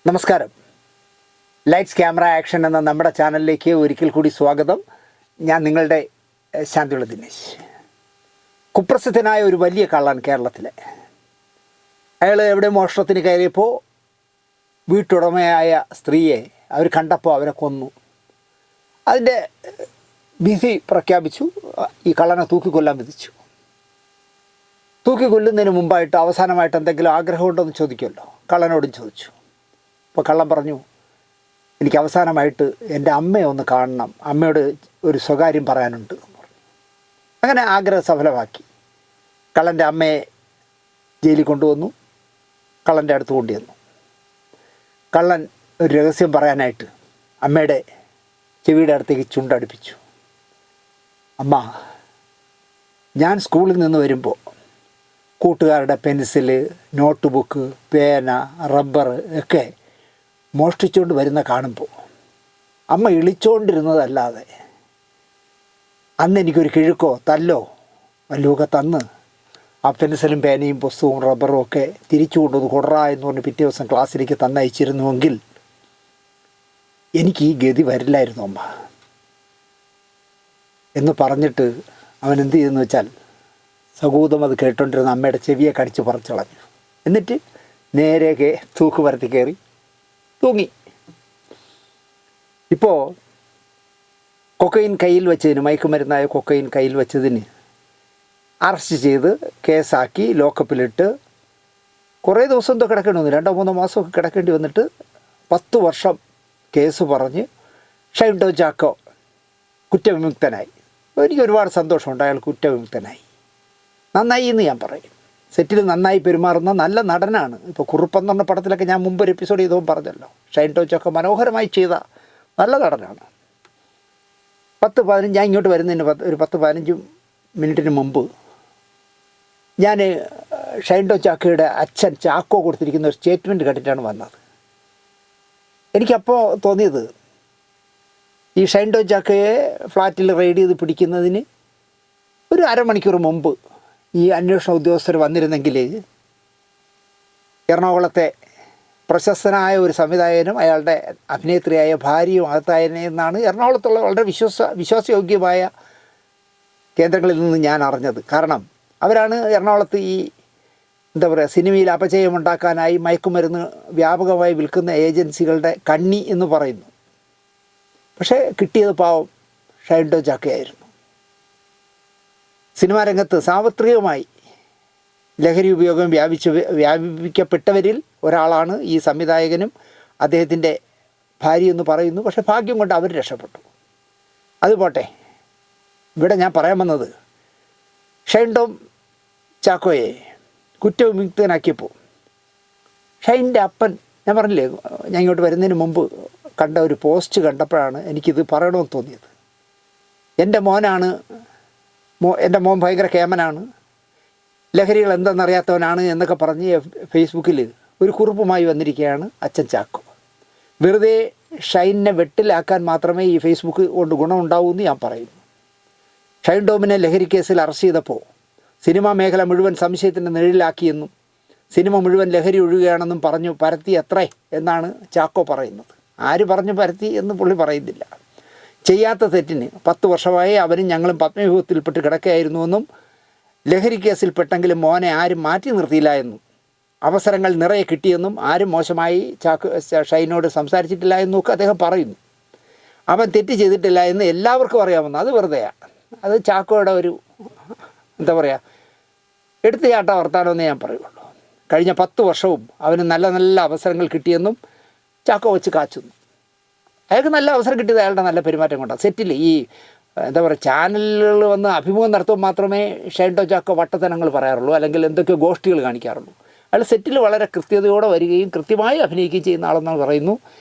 നമസ്കാരം. Lights camera action എന്ന നമ്മുടെ ചാനലിലേക്ക് ഒരിക്കൽ കൂടി സ്വാഗതം. ഞാൻ നിങ്ങളുടെ ശാന്തിയുള്ള ദിനേശ്. കുപ്രസിദ്ധനായ ഒരു വലിയ കള്ളൻ കേരളത്തിലെ. അയാൾ എവിടെ മോഷണത്തിന് കയറിയപ്പോൾ വീട്ടുടമയായ സ്ത്രീയെ അവർ കണ്ടപ്പോൾ അവരെ കൊന്നു. അതിൻ്റെ വിധി പ്രഖ്യാപിച്ചു. ഈ കള്ളനെ തൂക്കിക്കൊല്ലാൻ വിധിച്ചു. തൂക്കിക്കൊല്ലുന്നതിന് മുമ്പായിട്ട് അവസാനമായിട്ട് എന്തെങ്കിലും ആഗ്രഹമുണ്ടോയെന്ന് ചോദിക്കുമല്ലോ. കള്ളനോടും ചോദിച്ചു. അപ്പോൾ കള്ളൻ പറഞ്ഞു, എനിക്ക് അവസാനമായിട്ട് എൻ്റെ അമ്മയെ ഒന്ന് കാണണം, അമ്മയോട് ഒരു സ്വകാര്യം പറയാനുണ്ട് എന്ന് പറഞ്ഞു. അങ്ങനെ ആഗ്രഹം സഫലമാക്കി. കള്ളൻ്റെ അമ്മയെ ജയിലിൽ കൊണ്ടുവന്നു. കള്ളൻ്റെ അടുത്ത് കൊണ്ടുവന്നു. കള്ളൻ ഒരു രഹസ്യം പറയാനായിട്ട് അമ്മയുടെ ചെവിയുടെ അടുത്തേക്ക് ചുണ്ടടുപ്പിച്ചു. അമ്മ, ഞാൻ സ്കൂളിൽ നിന്ന് വരുമ്പോൾ കൂട്ടുകാരുടെ പെൻസില്, നോട്ട് ബുക്ക്, പേന, റബ്ബർ ഒക്കെ മോഷ്ടിച്ചുകൊണ്ട് വരുന്ന കാണുമ്പോൾ അമ്മ ഇളിച്ചുകൊണ്ടിരുന്നതല്ലാതെ അന്ന് എനിക്കൊരു കിഴുക്കോ തല്ലോ വല്ലതുമൊക്കെ തന്ന് ആ പെൻസിലും പേനയും പുസ്തകവും റബ്ബറും ഒക്കെ തിരിച്ചു കൊണ്ടുവന്ന് കൊടറാ എന്ന് പറഞ്ഞ് പിറ്റേ ദിവസം ക്ലാസ്സിലേക്ക് തന്നയച്ചിരുന്നുവെങ്കിൽ എനിക്ക് ഈ ഗതി വരില്ലായിരുന്നു അമ്മ എന്ന് പറഞ്ഞിട്ട് അവൻ എന്ത് ചെയ്തെന്ന് വെച്ചാൽ സകൂതം അത് കേട്ടോണ്ടിരുന്ന അമ്മയുടെ ചെവിയെ കടിച്ച് പറിച്ചു കളഞ്ഞു. എന്നിട്ട് നേരെ തൂക്കുമരത്തിൽ കയറി തൂങ്ങി. ഇപ്പോൾ കൊക്കൈൻ കയ്യിൽ വെച്ചതിന്, മയക്കുമരുന്നായ കൊക്കൈൻ കയ്യിൽ വെച്ചതിന് അറസ്റ്റ് ചെയ്ത് കേസാക്കി ലോക്കപ്പിലിട്ട് കുറേ ദിവസം എന്തോ കിടക്കേണ്ടി വന്നു. 2-3 മാസമൊക്കെ കിടക്കേണ്ടി വന്നിട്ട് 10 വർഷം കേസ് പറഞ്ഞ് ഷൈൻ ടോം ചാക്കോ കുറ്റവിമുക്തനായി. എനിക്ക് ഒരുപാട് സന്തോഷമുണ്ട്. അയാൾ കുറ്റവിമുക്തനായി. നന്നായി എന്ന് ഞാൻ പറയും. സെറ്റിൽ നന്നായി പെരുമാറുന്ന നല്ല നടനാണ്. ഇപ്പോൾ കുറുപ്പെന്ന് പറഞ്ഞ പടത്തിലൊക്കെ ഞാൻ മുമ്പ് ഒരു എപ്പിസോഡ് ചെയ്തപ്പോൾ പറഞ്ഞല്ലോ, ഷൈൻ ടോം ചാക്കോ മനോഹരമായി ചെയ്ത നല്ല നടനാണ്. 10-15 ഞാൻ ഇങ്ങോട്ട് വരുന്നതിന് ഒരു 10-15 മിനിറ്റിന് മുമ്പ് ഞാൻ ഷൈൻ ടോം ചാക്കോയുടെ അച്ഛൻ ചാക്കോ കൊടുത്തിരിക്കുന്ന ഒരു സ്റ്റേറ്റ്മെൻറ്റ് കേട്ടിട്ടാണ് വന്നത്. എനിക്കപ്പോൾ തോന്നിയത്, ഈ ഷൈൻ ടോം ചാക്കോയെ ഫ്ലാറ്റിൽ റെയ്ഡ് ചെയ്ത് പിടിക്കുന്നതിന് ഒരു അരമണിക്കൂർ മുമ്പ് ഈ അന്വേഷണ ഉദ്യോഗസ്ഥർ വന്നിരുന്നെങ്കിൽ എറണാകുളത്തെ പ്രശസ്തനായ ഒരു സംവിധായകനും അയാളുടെ അഭിനേത്രിയായ ഭാര്യയും അകത്തായെന്നാണ് എറണാകുളത്തുള്ള വളരെ വിശ്വാസയോഗ്യമായ കേന്ദ്രങ്ങളിൽ നിന്ന് ഞാൻ അറിഞ്ഞത്. കാരണം അവരാണ് എറണാകുളത്ത് ഈ സിനിമയിൽ അപചയമുണ്ടാക്കാനായി മയക്കുമരുന്ന് വ്യാപകമായി വിൽക്കുന്ന ഏജൻസികളുടെ കണ്ണി എന്ന് പറയുന്നു. പക്ഷേ കിട്ടിയത് പാവം ഷൈൻ ടോം ചാക്കോയായിരുന്നു. സിനിമാ രംഗത്ത് സാർവത്രികമായി ലഹരി ഉപയോഗം വ്യാപിക്കപ്പെട്ടവരിൽ ഒരാളാണ് ഈ സംവിധായകനും അദ്ദേഹത്തിൻ്റെ ഭാര്യ എന്ന് പറയുന്നു. പക്ഷേ ഭാഗ്യം കൊണ്ട് അവർ രക്ഷപ്പെട്ടു. അതുപോട്ടെ, ഇവിടെ ഞാൻ പറയാൻ വന്നത്, ഷൈൻ ടോം ചാക്കോയെ കുറ്റവിമുക്തനാക്കിയപ്പോൾ ഷൈൻ്റെ അപ്പൻ, ഞാൻ പറഞ്ഞില്ലേ, ഞാൻ ഇങ്ങോട്ട് വരുന്നതിന് മുമ്പ് കണ്ട ഒരു പോസ്റ്റ് കണ്ടപ്പോഴാണ് എനിക്കിത് പറയണമെന്ന് തോന്നിയത്. എൻ്റെ മോൻ ഭയങ്കര കേമനാണ്, ലഹരികൾ എന്തെന്നറിയാത്തവനാണ് എന്നൊക്കെ പറഞ്ഞ് ഫേസ്ബുക്കിൽ ഒരു കുറിപ്പുമായി വന്നിരിക്കുകയാണ് അച്ഛൻ ചാക്കോ. വെറുതെ ഷൈനെ വെട്ടിലാക്കാൻ മാത്രമേ ഈ ഫേസ്ബുക്ക് കൊണ്ട് ഗുണമുണ്ടാവൂ എന്ന് ഞാൻ പറയുന്നു. ഷൈൻ ടോമിനെ ലഹരി കേസിൽ അറസ്റ്റ് ചെയ്തപ്പോൾ സിനിമാ മേഖല മുഴുവൻ സംശയത്തിൻ്റെ നിഴലിലാക്കിയെന്നും സിനിമ മുഴുവൻ ലഹരി ഒഴുകുകയാണെന്നും പറഞ്ഞു പരത്തി അത്രേ എന്നാണ് ചാക്കോ പറയുന്നത്. ആര് പറഞ്ഞു പരത്തി എന്ന് പുള്ളി പറയുന്നില്ല. ചെയ്യാത്ത തെറ്റിന് 10 വർഷമായി അവനും ഞങ്ങളും പത്മവിഭവത്തിൽപ്പെട്ട് കിടക്കുകയായിരുന്നുവെന്നും ലഹരി കേസിൽപ്പെട്ടെങ്കിലും മോനെ ആരും മാറ്റി നിർത്തിയില്ല എന്നും അവസരങ്ങൾ നിറയെ കിട്ടിയെന്നും ആരും മോശമായി ഷൈനോട് സംസാരിച്ചിട്ടില്ല എന്നൊക്കെ അദ്ദേഹം പറയുന്നു. അവൻ തെറ്റ് ചെയ്തിട്ടില്ല എന്ന് എല്ലാവർക്കും അറിയാമെന്ന്. അത് വെറുതെയാണ്. അത് ചാക്കോയുടെ ഒരു എടുത്തുചാട്ട വർത്താനമെന്നേ ഞാൻ പറയുള്ളൂ. കഴിഞ്ഞ 10 വർഷവും അവന് നല്ല നല്ല അവസരങ്ങൾ കിട്ടിയെന്നും ചാക്കോ വെച്ച് കാച്ചുന്നു. അയാൾക്ക് നല്ല അവസരം കിട്ടിയത് അയാളുടെ നല്ല പെരുമാറ്റം കൊണ്ടാണ്. സെറ്റിൽ ഈ ചാനലുകൾ വന്ന് അഭിമുഖം നടത്തുമ്പോൾ മാത്രമേ ഷൈൻ ടോം ചാക്കോ വട്ടത്തനങ്ങൾ പറയാറുള്ളൂ, അല്ലെങ്കിൽ എന്തൊക്കെയോ ഗോഷ്ഠികൾ കാണിക്കാറുള്ളൂ. അയാൾ സെറ്റിൽ വളരെ കൃത്യതയോടെ വരികയും കൃത്യമായി അഭിനയിക്കുകയും ചെയ്യുന്ന ആളെന്ന് പറയുന്നു.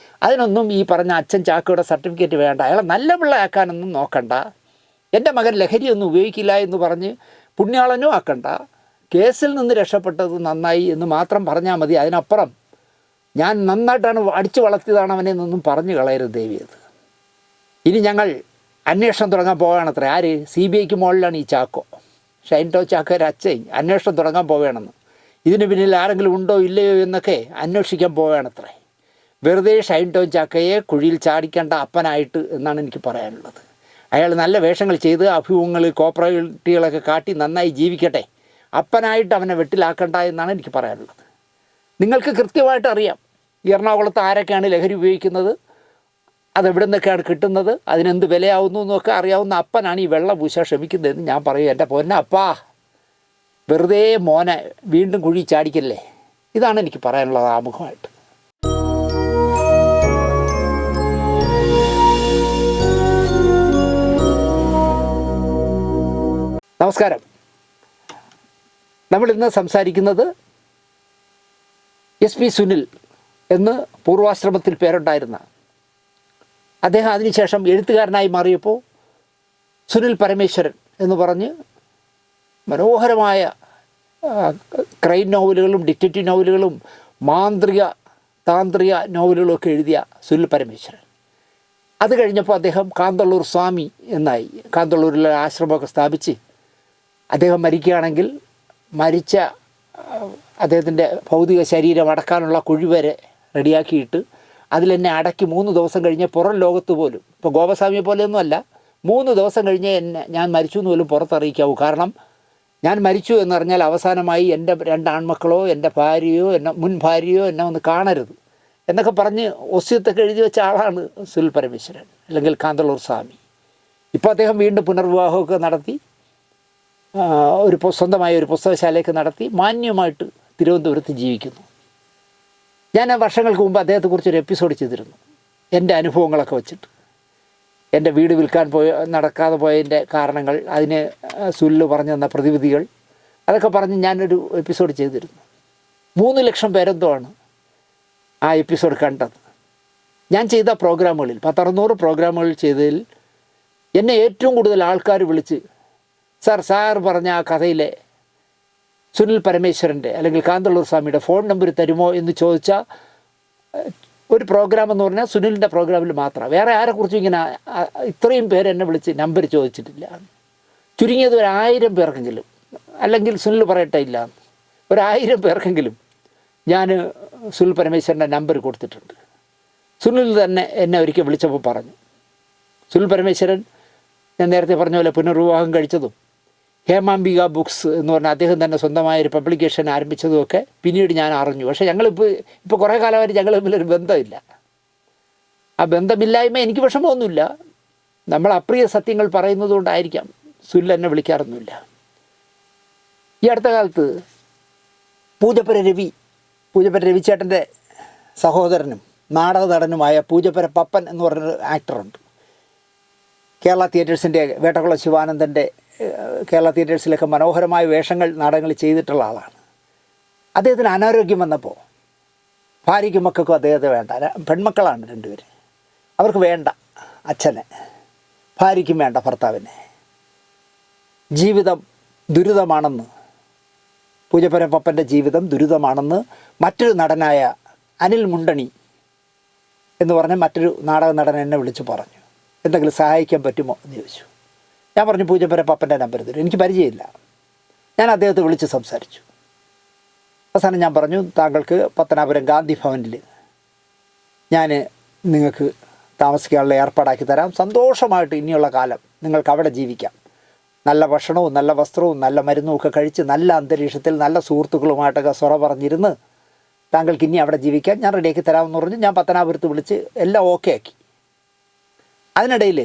അതിനൊന്നും ഈ പറഞ്ഞ അച്ഛൻ ചാക്കോയുടെ സർട്ടിഫിക്കറ്റ് വേണ്ട. അയാളെ നല്ല പിള്ളയാക്കാനൊന്നും നോക്കണ്ട. എൻ്റെ മകൻ ലഹരിയൊന്നും ഉപയോഗിക്കില്ല എന്ന് പറഞ്ഞ് പുണ്യാളനും ആക്കണ്ട. കേസിൽ നിന്ന് രക്ഷപ്പെട്ടത് നന്നായി എന്ന് മാത്രം പറഞ്ഞാൽ മതി. അതിനപ്പുറം ഞാൻ നന്നായിട്ടാണ് അടിച്ചു വളർത്തിയതാണ് അവനെ എന്നൊന്നും പറഞ്ഞു കളയരുത് ദേവിയത്. ഇനി ഞങ്ങൾ അന്വേഷണം തുടങ്ങാൻ പോവുകയാണത്രേ. ആര്? CBIക്ക് മുകളിലാണ് ഈ ചാക്കോ. ഷൈൻ ടോം ചാക്കോയുടെ അച്ഛൻ അന്വേഷണം തുടങ്ങാൻ പോവുകയാണെന്ന്. ഇതിന് പിന്നിൽ ആരെങ്കിലും ഉണ്ടോ ഇല്ലയോ എന്നൊക്കെ അന്വേഷിക്കാൻ പോവുകയാണത്രേ. വെറുതെ ഷൈൻ ടോം ചാക്കയെ കുഴിയിൽ ചാടിക്കേണ്ട അപ്പനായിട്ട് എന്നാണ് എനിക്ക് പറയാനുള്ളത്. അയാൾ നല്ല വേഷങ്ങൾ ചെയ്ത് അഭിമുഖങ്ങൾ കോപ്പറേറ്റുകളൊക്കെ കാട്ടി നന്നായി ജീവിക്കട്ടെ, അപ്പനായിട്ട് അവനെ വെട്ടിലാക്കണ്ട എന്നാണ് എനിക്ക് പറയാനുള്ളത്. നിങ്ങൾക്ക് കൃത്യമായിട്ട് അറിയാം എറണാകുളത്ത് ആരൊക്കെയാണ് ലഹരി ഉപയോഗിക്കുന്നത്, അതെവിടെ നിന്നൊക്കെയാണ് കിട്ടുന്നത്, അതിനെന്ത് വിലയാവുന്നു എന്നൊക്കെ അറിയാവുന്ന അപ്പനാണ് ഈ വെള്ളം പൂശാൻ ശ്രമിക്കുന്നതെന്ന് ഞാൻ പറയും. എൻ്റെ പൊന്നപ്പാ, വെറുതെ മോനെ വീണ്ടും കുഴി ചാടിക്കല്ലേ. ഇതാണ് എനിക്ക് പറയാനുള്ളത് ആമുഖമായിട്ട്. നമസ്കാരം. നമ്മളിന്ന് സംസാരിക്കുന്നത് SP സുനിൽ എന്ന് പൂർവാശ്രമത്തിൽ പേരുണ്ടായിരുന്ന അദ്ദേഹം അതിനുശേഷം എഴുത്തുകാരനായി മാറിയപ്പോൾ സുനിൽ പരമേശ്വരൻ എന്ന് പറഞ്ഞ് മനോഹരമായ ക്രൈം നോവലുകളും ഡിറ്റക്റ്റീവ് നോവലുകളും താന്ത്രിക നോവലുകളൊക്കെ എഴുതിയ സുനിൽ പരമേശ്വരൻ. അത് കഴിഞ്ഞപ്പോൾ അദ്ദേഹം കാന്തള്ളൂർ സ്വാമി എന്നായി. കാന്തള്ളൂരിലെ ആശ്രമമൊക്കെ സ്ഥാപിച്ച് അദ്ദേഹം മരിക്കുകയാണെങ്കിൽ മരിച്ച അദ്ദേഹത്തിൻ്റെ ഭൗതിക ശരീരം അടക്കാനുള്ള കുഴി വരെ റെഡിയാക്കിയിട്ട് അതിലെന്നെ അടക്കി 3 ദിവസം കഴിഞ്ഞ് പുറം ലോകത്ത് പോലും, ഇപ്പോൾ ഗോപസ്വാമിയെ പോലെയൊന്നുമല്ല, 3 ദിവസം കഴിഞ്ഞ് ഞാൻ മരിച്ചു എന്ന് പോലും പുറത്തറിയിക്കാവൂ. കാരണം ഞാൻ മരിച്ചു എന്നറിഞ്ഞാൽ അവസാനമായി എൻ്റെ 2 ആൺമക്കളോ എൻ്റെ ഭാര്യയോ മുൻ ഭാര്യയോ എന്നെ ഒന്ന് കാണരുത് എന്നൊക്കെ പറഞ്ഞ് ഒസ്യത്തൊക്കെ എഴുതി വെച്ച ആളാണ് സുനിൽ പരമേശ്വരൻ അല്ലെങ്കിൽ കാന്തള്ളൂർ സ്വാമി. ഇപ്പോൾ അദ്ദേഹം വീണ്ടും പുനർവിവാഹമൊക്കെ നടത്തി സ്വന്തമായ ഒരു പുസ്തകശാലയൊക്കെ നടത്തി മാന്യമായിട്ട് തിരുവനന്തപുരത്ത് ജീവിക്കുന്നു. ഞാൻ വർഷങ്ങൾക്ക് മുമ്പ് അദ്ദേഹത്തെക്കുറിച്ചൊരു എപ്പിസോഡ് ചെയ്തിരുന്നു, എൻ്റെ അനുഭവങ്ങളൊക്കെ വെച്ചിട്ട്. എൻ്റെ വീട് വിൽക്കാൻ നടക്കാതെ പോയതിൻ്റെ കാരണങ്ങൾ, അതിന് സുനിൽ പറഞ്ഞു തന്ന പ്രതിവിധികൾ, അതൊക്കെ പറഞ്ഞ് ഞാനൊരു എപ്പിസോഡ് ചെയ്തിരുന്നു. 3 ലക്ഷം പേരെന്തോ ആണ് ആ എപ്പിസോഡ് കണ്ടത്. ഞാൻ ചെയ്ത പ്രോഗ്രാമുകളിൽ 10-600 പ്രോഗ്രാമുകൾ ചെയ്തതിൽ എന്നെ ഏറ്റവും കൂടുതൽ ആൾക്കാർ വിളിച്ച് സാർ പറഞ്ഞ ആ കഥയിലെ സുനിൽ പരമേശ്വരൻ്റെ അല്ലെങ്കിൽ കാന്തള്ളൂർ സ്വാമിയുടെ ഫോൺ നമ്പർ തരുമോ എന്ന് ചോദിച്ചാൽ ഒരു പ്രോഗ്രാം എന്ന് പറഞ്ഞാൽ സുനിലിൻ്റെ പ്രോഗ്രാമിൽ മാത്രമാണ്. വേറെ ആരെക്കുറിച്ചും ഇങ്ങനെ ഇത്രയും പേര് എന്നെ വിളിച്ച് നമ്പർ ചോദിച്ചിട്ടില്ല. ചുരുങ്ങിയത് 1000 പേർക്കെങ്കിലും, അല്ലെങ്കിൽ സുനിൽ പറയട്ടെ ഇല്ല, 1000 പേർക്കെങ്കിലും ഞാൻ സുനിൽ പരമേശ്വരൻ്റെ നമ്പർ കൊടുത്തിട്ടുണ്ട്. സുനിൽ തന്നെ എന്നെ ഒരിക്കൽ വിളിച്ചപ്പോൾ പറഞ്ഞു, സുനിൽ പരമേശ്വരൻ ഞാൻ നേരത്തെ പറഞ്ഞ പോലെ പുനർവിവാഹം കഴിച്ചതും ഹേമാംബിക ബുക്സ് എന്ന് പറഞ്ഞാൽ അദ്ദേഹം തന്നെ സ്വന്തമായൊരു പബ്ലിക്കേഷൻ ആരംഭിച്ചതുമൊക്കെ പിന്നീട് ഞാൻ അറിഞ്ഞു. പക്ഷേ ഇപ്പോൾ കുറേ കാലമായിട്ട് ഞങ്ങൾ തമ്മിലൊരു ബന്ധമില്ല. ആ ബന്ധമില്ലായ്മ എനിക്ക് വിഷമമൊന്നുമില്ല. നമ്മൾ അപ്രിയ സത്യങ്ങൾ പറയുന്നത് കൊണ്ടായിരിക്കാം സുനിൽ എന്നെ വിളിക്കാറൊന്നുമില്ല. ഈ അടുത്ത കാലത്ത് പൂജപ്പുര രവിച്ചേട്ടൻ്റെ സഹോദരനും നാടക നടനുമായ പൂജപ്പുര പപ്പൻ എന്ന് പറഞ്ഞൊരു ആക്ടറുണ്ട്. കേരള തിയേറ്റേഴ്സിൻ്റെ വേട്ടക്കുളം ശിവാനന്ദൻ്റെ കേരള തിയേറ്റേഴ്സിലൊക്കെ മനോഹരമായ വേഷങ്ങൾ നാടകങ്ങൾ ചെയ്തിട്ടുള്ള ആളാണ്. അദ്ദേഹത്തിന് അനാരോഗ്യം വന്നപ്പോൾ ഭാര്യയ്ക്കും മക്കൾക്കും അദ്ദേഹത്തെ വേണ്ട. പെൺമക്കളാണ് 2 പേര്. അവർക്ക് വേണ്ട അച്ഛനെ, ഭാര്യയ്ക്കും വേണ്ട ഭർത്താവിനെ. ജീവിതം ദുരിതമാണെന്ന്, പൂജപ്പുര പപ്പൻ്റെ ജീവിതം ദുരിതമാണെന്ന് മറ്റൊരു നടനായ അനിൽ മുണ്ടണി എന്ന് പറഞ്ഞ മറ്റൊരു നാടക നടൻ എന്നെ വിളിച്ച് പറഞ്ഞു. എന്തെങ്കിലും സഹായിക്കാൻ പറ്റുമോ എന്ന് ചോദിച്ചു. ഞാൻ പറഞ്ഞു പൂജപ്പുര പപ്പൻ്റെ നമ്പർ തരും. എനിക്ക് പരിചയമില്ല. ഞാൻ അദ്ദേഹത്തെ വിളിച്ച് സംസാരിച്ചു. അവസാനം ഞാൻ പറഞ്ഞു, താങ്കൾക്ക് പത്തനാപുരം ഗാന്ധി ഭവനിൽ ഞാൻ നിങ്ങൾക്ക് താമസിക്കാനുള്ള ഏർപ്പാടാക്കി തരാം. സന്തോഷമായിട്ട് ഇനിയുള്ള കാലം നിങ്ങൾക്ക് അവിടെ ജീവിക്കാം. നല്ല ഭക്ഷണവും നല്ല വസ്ത്രവും നല്ല മരുന്നും ഒക്കെ കഴിച്ച് നല്ല അന്തരീക്ഷത്തിൽ നല്ല സുഹൃത്തുക്കളുമായിട്ടൊക്കെ സൊറ പറഞ്ഞിരുന്ന് താങ്കൾക്ക് ഇനി അവിടെ ജീവിക്കാൻ ഞാൻ റെഡിയാക്കി തരാമെന്ന് പറഞ്ഞ് ഞാൻ പത്തനാപുരത്ത് വിളിച്ച് എല്ലാം ഓക്കെ ആക്കി. അതിനിടയിൽ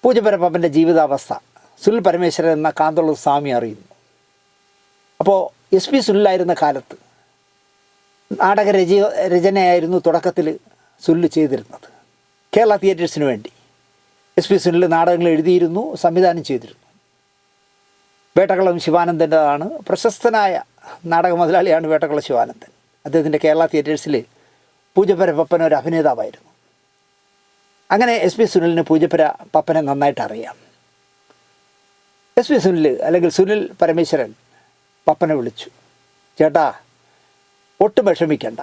പൂജപ്പുര പപ്പൻ്റെ ജീവിതാവസ്ഥ സുനിൽ പരമേശ്വരൻ എന്ന കാന്തള്ളൂർ സ്വാമി അറിയുന്നു. അപ്പോൾ SP സുനിലായിരുന്ന കാലത്ത് നാടക രചനയായിരുന്നു തുടക്കത്തിൽ സുനിൽ ചെയ്തിരുന്നത്. കേരള തിയേറ്റേഴ്സിന് വേണ്ടി SP സുനിൽ നാടകങ്ങൾ എഴുതിയിരുന്നു, സംവിധാനം ചെയ്തിരുന്നു. വേട്ടക്കുളം ശിവാനന്ദൻ്റെതാണ്, പ്രശസ്തനായ നാടക മുതലാളിയാണ് വേട്ടക്കുളം ശിവാനന്ദൻ. അദ്ദേഹത്തിൻ്റെ കേരള തിയേറ്റേഴ്സിൽ പൂജപ്പുര പപ്പൻ ഒരു അഭിനേതാവായിരുന്നു. അങ്ങനെ SP സുനിലിന് പൂജപ്പുര പപ്പനെ നന്നായിട്ട് അറിയാം. SP സുനിൽ അല്ലെങ്കിൽ സുനിൽ പരമേശ്വരൻ പപ്പനെ വിളിച്ചു, ചേട്ടാ ഒട്ടും വിഷമിക്കണ്ട,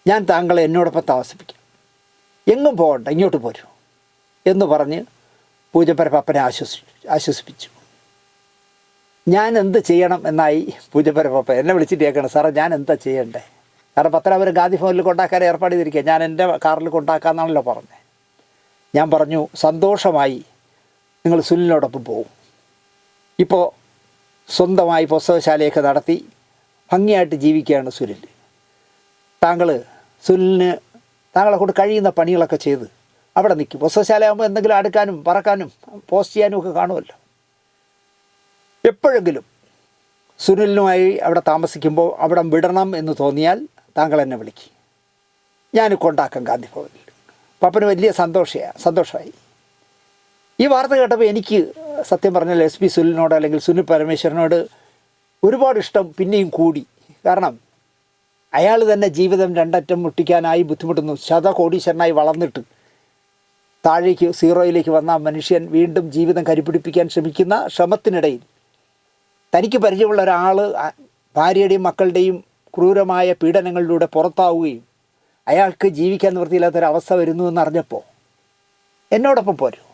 ഞാൻ താങ്കളെ എന്നോടൊപ്പം താമസിപ്പിക്കാം, എങ്ങും പോകണ്ട, ഇങ്ങോട്ട് പോരൂ എന്ന് പറഞ്ഞ് പൂജപ്പുര പപ്പനെ ആശ്വസിപ്പിച്ചു. ഞാൻ എന്ത് ചെയ്യണം എന്നായി പൂജപ്പുര പപ്പ എന്നെ വിളിച്ചിട്ട് കേൾക്കണം, സാറേ ഞാൻ എന്താ ചെയ്യണ്ടേ, കാരണം പത്തനാപുരം ഗാന്ധി ഭവനിൽ കൊണ്ടാക്കാൻ ഏർപ്പാട് ചെയ്തിരിക്കുക. ഞാൻ എൻ്റെ കാറിൽ കൊണ്ടാക്കാമെന്നാണല്ലോ പറഞ്ഞത്. ഞാൻ പറഞ്ഞു സന്തോഷമായി, നിങ്ങൾ സുനിലിനോടൊപ്പം പോകും. ഇപ്പോൾ സ്വന്തമായി പുസ്തകശാലയൊക്കെ നടത്തി ഭംഗിയായിട്ട് ജീവിക്കുകയാണ് സുനിൽ. സുനിലിന് താങ്കളെ കൊണ്ട് കഴിയുന്ന പണികളൊക്കെ ചെയ്ത് അവിടെ നിൽക്കും. പുസ്തകശാലയാകുമ്പോൾ എന്തെങ്കിലും അടുക്കാനും പറക്കാനും പോസ്റ്റ് ചെയ്യാനും ഒക്കെ കാണുമല്ലോ. എപ്പോഴെങ്കിലും സുനിലിനുമായി അവിടെ താമസിക്കുമ്പോൾ അവിടെ വിടണം എന്ന് തോന്നിയാൽ താങ്കൾ എന്നെ വിളിക്കും, ഞാൻ കൊണ്ടാക്കാം ഗാന്ധി ഭവനിൽ. പപ്പന് വലിയ സന്തോഷമായി. ഈ വാർത്ത കേട്ടപ്പോൾ എനിക്ക് സത്യം പറഞ്ഞാൽ SP സുനിലിനോട് അല്ലെങ്കിൽ സുനിൽ പരമേശ്വരനോട് ഒരുപാട് ഇഷ്ടം പിന്നെയും കൂടി. കാരണം അയാൾ തന്നെ ജീവിതം രണ്ടറ്റം മുട്ടിക്കാനായി ബുദ്ധിമുട്ടുന്നു. ശതകോടീശ്വരനായി വളർന്നിട്ട് താഴേക്ക് സീറോയിലേക്ക് വന്ന മനുഷ്യൻ വീണ്ടും ജീവിതം കരിപിടിപ്പിക്കാൻ ശ്രമിക്കുന്ന ശ്രമത്തിനിടയിൽ തനിക്ക് പരിചയമുള്ള ഒരാൾ ഭാര്യയുടെയും മക്കളുടെയും ക്രൂരമായ പീഡനങ്ങളിലൂടെ പുറത്താവുകയും അയാൾക്ക് ജീവിക്കാൻ നിവൃത്തിയില്ലാത്തൊരവസ്ഥ വരുന്നു എന്നറിഞ്ഞപ്പോൾ എന്നോടൊപ്പം പോരും,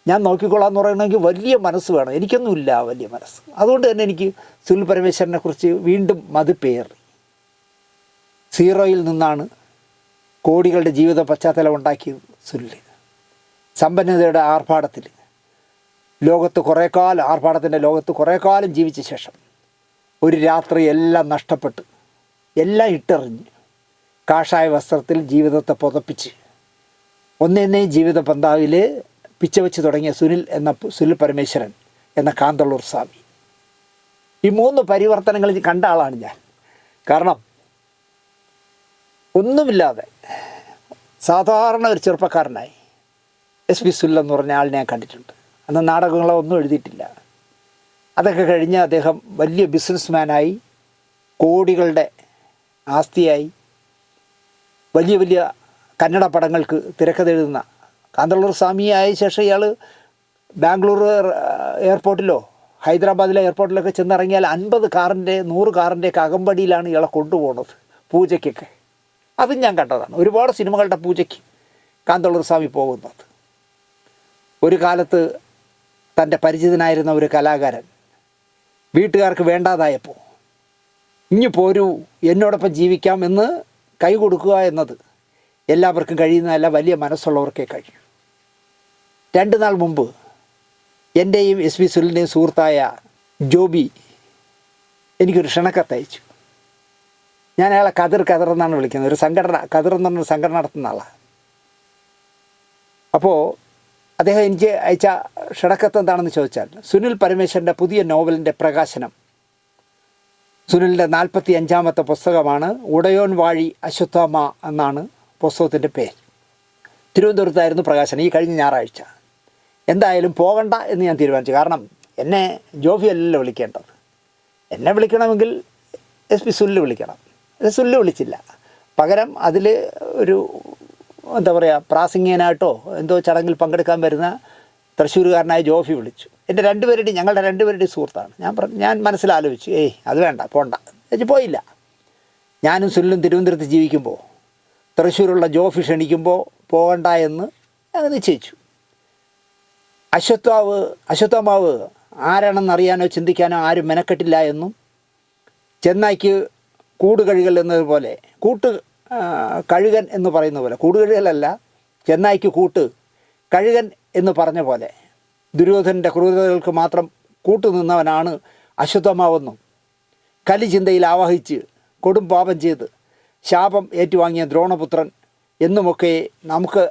ഞാൻ നോക്കിക്കൊള്ളാം എന്ന് പറയണമെങ്കിൽ വലിയ മനസ്സ് വേണം. എനിക്കൊന്നുമില്ല വലിയ മനസ്സ്. അതുകൊണ്ട് തന്നെ എനിക്ക് സുനിൽ പരമേശ്വരനെ കുറിച്ച് വീണ്ടും മതിപ്പേറി. സീറോയിൽ നിന്നാണ് കോടികളുടെ ജീവിത പശ്ചാത്തലം ഉണ്ടാക്കിയത് സുനിൽ. സമ്പന്നതയുടെ ആർഭാടത്തിൽ ആർഭാടത്തിൻ്റെ ലോകത്ത് കുറേ കാലം ജീവിച്ച ശേഷം ഒരു രാത്രി എല്ലാം നഷ്ടപ്പെട്ട് എല്ലാം ഇട്ടെറിഞ്ഞ് കാഷായ വസ്ത്രത്തിൽ ജീവിതത്തെ പുതപ്പിച്ച് ഒന്നേ ജീവിത പന്താവിൽ പിച്ച വെച്ച് തുടങ്ങിയ സുനിൽ പരമേശ്വരൻ എന്ന കാന്തളൂർ സ്വാമി. ഈ 3 പരിവർത്തനങ്ങൾ കണ്ട ആളാണ് ഞാൻ. കാരണം ഒന്നുമില്ലാതെ സാധാരണ ഒരു ചെറുപ്പക്കാരനായി SP സുനിൽ എന്ന് പറഞ്ഞ ആളിനെ ഞാൻ കണ്ടിട്ടുണ്ട്. അന്ന് നാടകങ്ങളോ ഒന്നും എഴുതിയിട്ടില്ല. അതൊക്കെ കഴിഞ്ഞ് അദ്ദേഹം വലിയ ബിസിനസ്മാനായി, കോടികളുടെ ആസ്തിയായി, വലിയ കന്നഡ പടങ്ങൾക്ക് തിരക്കഥ എഴുതുന്ന കാന്തളൂർ സ്വാമിയായ ശേഷം ഇയാൾ ബാംഗ്ലൂർ എയർപോർട്ടിലോ ഹൈദരാബാദിലെ എയർപോർട്ടിലൊക്കെ ചെന്നിറങ്ങിയാൽ 50 കാറിൻ്റെ 100 കാറിൻ്റെയൊക്കെ അകമ്പടിയിലാണ് ഇയാളെ കൊണ്ടുപോകുന്നത് പൂജയ്ക്കൊക്കെ. അതും ഞാൻ കണ്ടതാണ്. ഒരുപാട് സിനിമകളുടെ പൂജയ്ക്ക് കാന്തളൂർ സ്വാമി പോകുന്നത്. ഒരു കാലത്ത് തൻ്റെ പരിചിതനായിരുന്ന ഒരു കലാകാരൻ വീട്ടുകാർക്ക് വേണ്ടാതായപ്പോൾ ഇനി പോരൂ എന്നോടൊപ്പം ജീവിക്കാം എന്ന് കൈ കൊടുക്കുക എന്നത് എല്ലാവർക്കും കഴിയുന്നതല്ല, വലിയ മനസ്സുള്ളവർക്കേ കഴിയും. 2 നാൾ മുമ്പ് എൻ്റെയും SP സുനിലിൻ്റെയും സുഹൃത്തായ ജോബി എനിക്കൊരു ക്ഷണക്കത്തയച്ചു. ഞാൻ അയാളെ കതിർ എന്നാണ് വിളിക്കുന്നത്. ഒരു സംഘടന, കതിർ എന്ന് പറഞ്ഞൊരു സംഘടന നടത്തുന്ന ആളാണ്. അപ്പോൾ അദ്ദേഹം എനിക്ക് അയച്ച ക്ഷണക്കത്ത് എന്താണെന്ന് ചോദിച്ചാൽ, സുനിൽ പരമേശ്വരൻ്റെ പുതിയ നോവലിൻ്റെ പ്രകാശനം. സുനിലിൻ്റെ 45ാമത്തെ പുസ്തകമാണ്. ഉടയോൻ വാഴി അശ്വത്ഥാമ എന്നാണ് പുസ്തകത്തിൻ്റെ പേര്. തിരുവനന്തപുരത്തായിരുന്നു പ്രകാശനം ഈ കഴിഞ്ഞ ഞായറാഴ്ച. എന്തായാലും പോകണ്ട എന്ന് ഞാൻ തീരുമാനിച്ചു. കാരണം എന്നെ ജോഫി അല്ലല്ലോ വിളിക്കേണ്ടത്. എന്നെ വിളിക്കണമെങ്കിൽ SP സുനിൽ വിളിക്കണം. സുനിൽ വിളിച്ചില്ല. പകരം അതിൽ ഒരു പ്രാസംഗികനായിട്ടോ എന്തോ ചടങ്ങിൽ പങ്കെടുക്കാൻ വരുന്ന തൃശ്ശൂരുകാരനായ ജോഫി വിളിച്ചു. ഞങ്ങളുടെ രണ്ടുപേരുടെയും സുഹൃത്താണ്. ഞാൻ മനസ്സിലാലോചിച്ചു, അത് വേണ്ട, പോണ്ട. പോയില്ല. ഞാനും സുനിലും തിരുവനന്തപുരത്ത് ജീവിക്കുമ്പോൾ തൃശ്ശൂരുള്ള ജോഫി ക്ഷണിക്കുമ്പോൾ പോകണ്ട എന്ന് ഞങ്ങൾ നിശ്ചയിച്ചു. അശ്വത്ഥാമാവ് ആരാണെന്നറിയാനോ ചിന്തിക്കാനോ ആരും മെനക്കെട്ടില്ല എന്നും, ചെന്നായ്ക്ക് കൂടുകഴുകൽ എന്നതുപോലെ കഴുകൻ എന്ന് പറയുന്ന പോലെ, കൂടുകഴുകലല്ല, ചെന്നായ്ക്ക് കഴുകൻ എന്ന് പറഞ്ഞ പോലെ ദുര്യോധനൻ്റെ ക്രൂരതകൾക്ക് മാത്രം കൂട്ടുനിന്നവനാണ് അശ്വത്ഥാമാവെന്നും, കലിചിന്തയിൽ ആവാഹിച്ച് കൊടും പാപം ചെയ്ത് ശാപം ഏറ്റുവാങ്ങിയ ദ്രോണപുത്രൻ എന്നുമൊക്കെ നമുക്ക്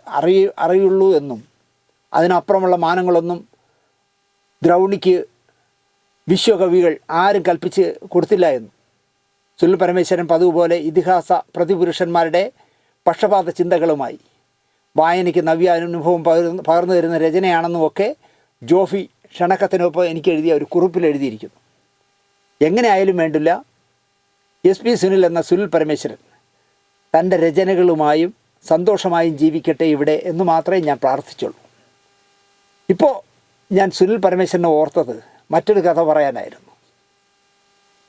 അറിയുള്ളൂ എന്നും, അതിനപ്പുറമുള്ള മാനങ്ങളൊന്നും ദ്രൗണിക്ക് വിശ്വകവികൾ ആരും കൽപ്പിച്ച് കൊടുത്തില്ല എന്നും, സുനിൽ പരമേശ്വരൻ പതിവ് പോലെ ഇതിഹാസ പ്രതിപുരുഷന്മാരുടെ പക്ഷപാത ചിന്തകളുമായി വായനയ്ക്ക് നവ്യ അനുഭവം പകർന്നു തരുന്ന രചനയാണെന്നുമൊക്കെ ജോഫി ക്ഷണക്കത്തിനൊപ്പം എനിക്ക് എഴുതിയ ഒരു കുറിപ്പിൽ എഴുതിയിരിക്കുന്നു. എങ്ങനെ ആയാലും വേണ്ടില്ല, SP സുനിൽ എന്ന സുനിൽ പരമേശ്വരൻ തൻ്റെ രചനകളുമായും സന്തോഷമായും ജീവിക്കട്ടെ ഇവിടെ എന്ന് മാത്രമേ ഞാൻ പ്രാർത്ഥിച്ചുള്ളൂ. ഇപ്പോൾ ഞാൻ സുനിൽ പരമേശ്വരനെ ഓർത്തത് മറ്റൊരു കഥ പറയാനായിരുന്നു.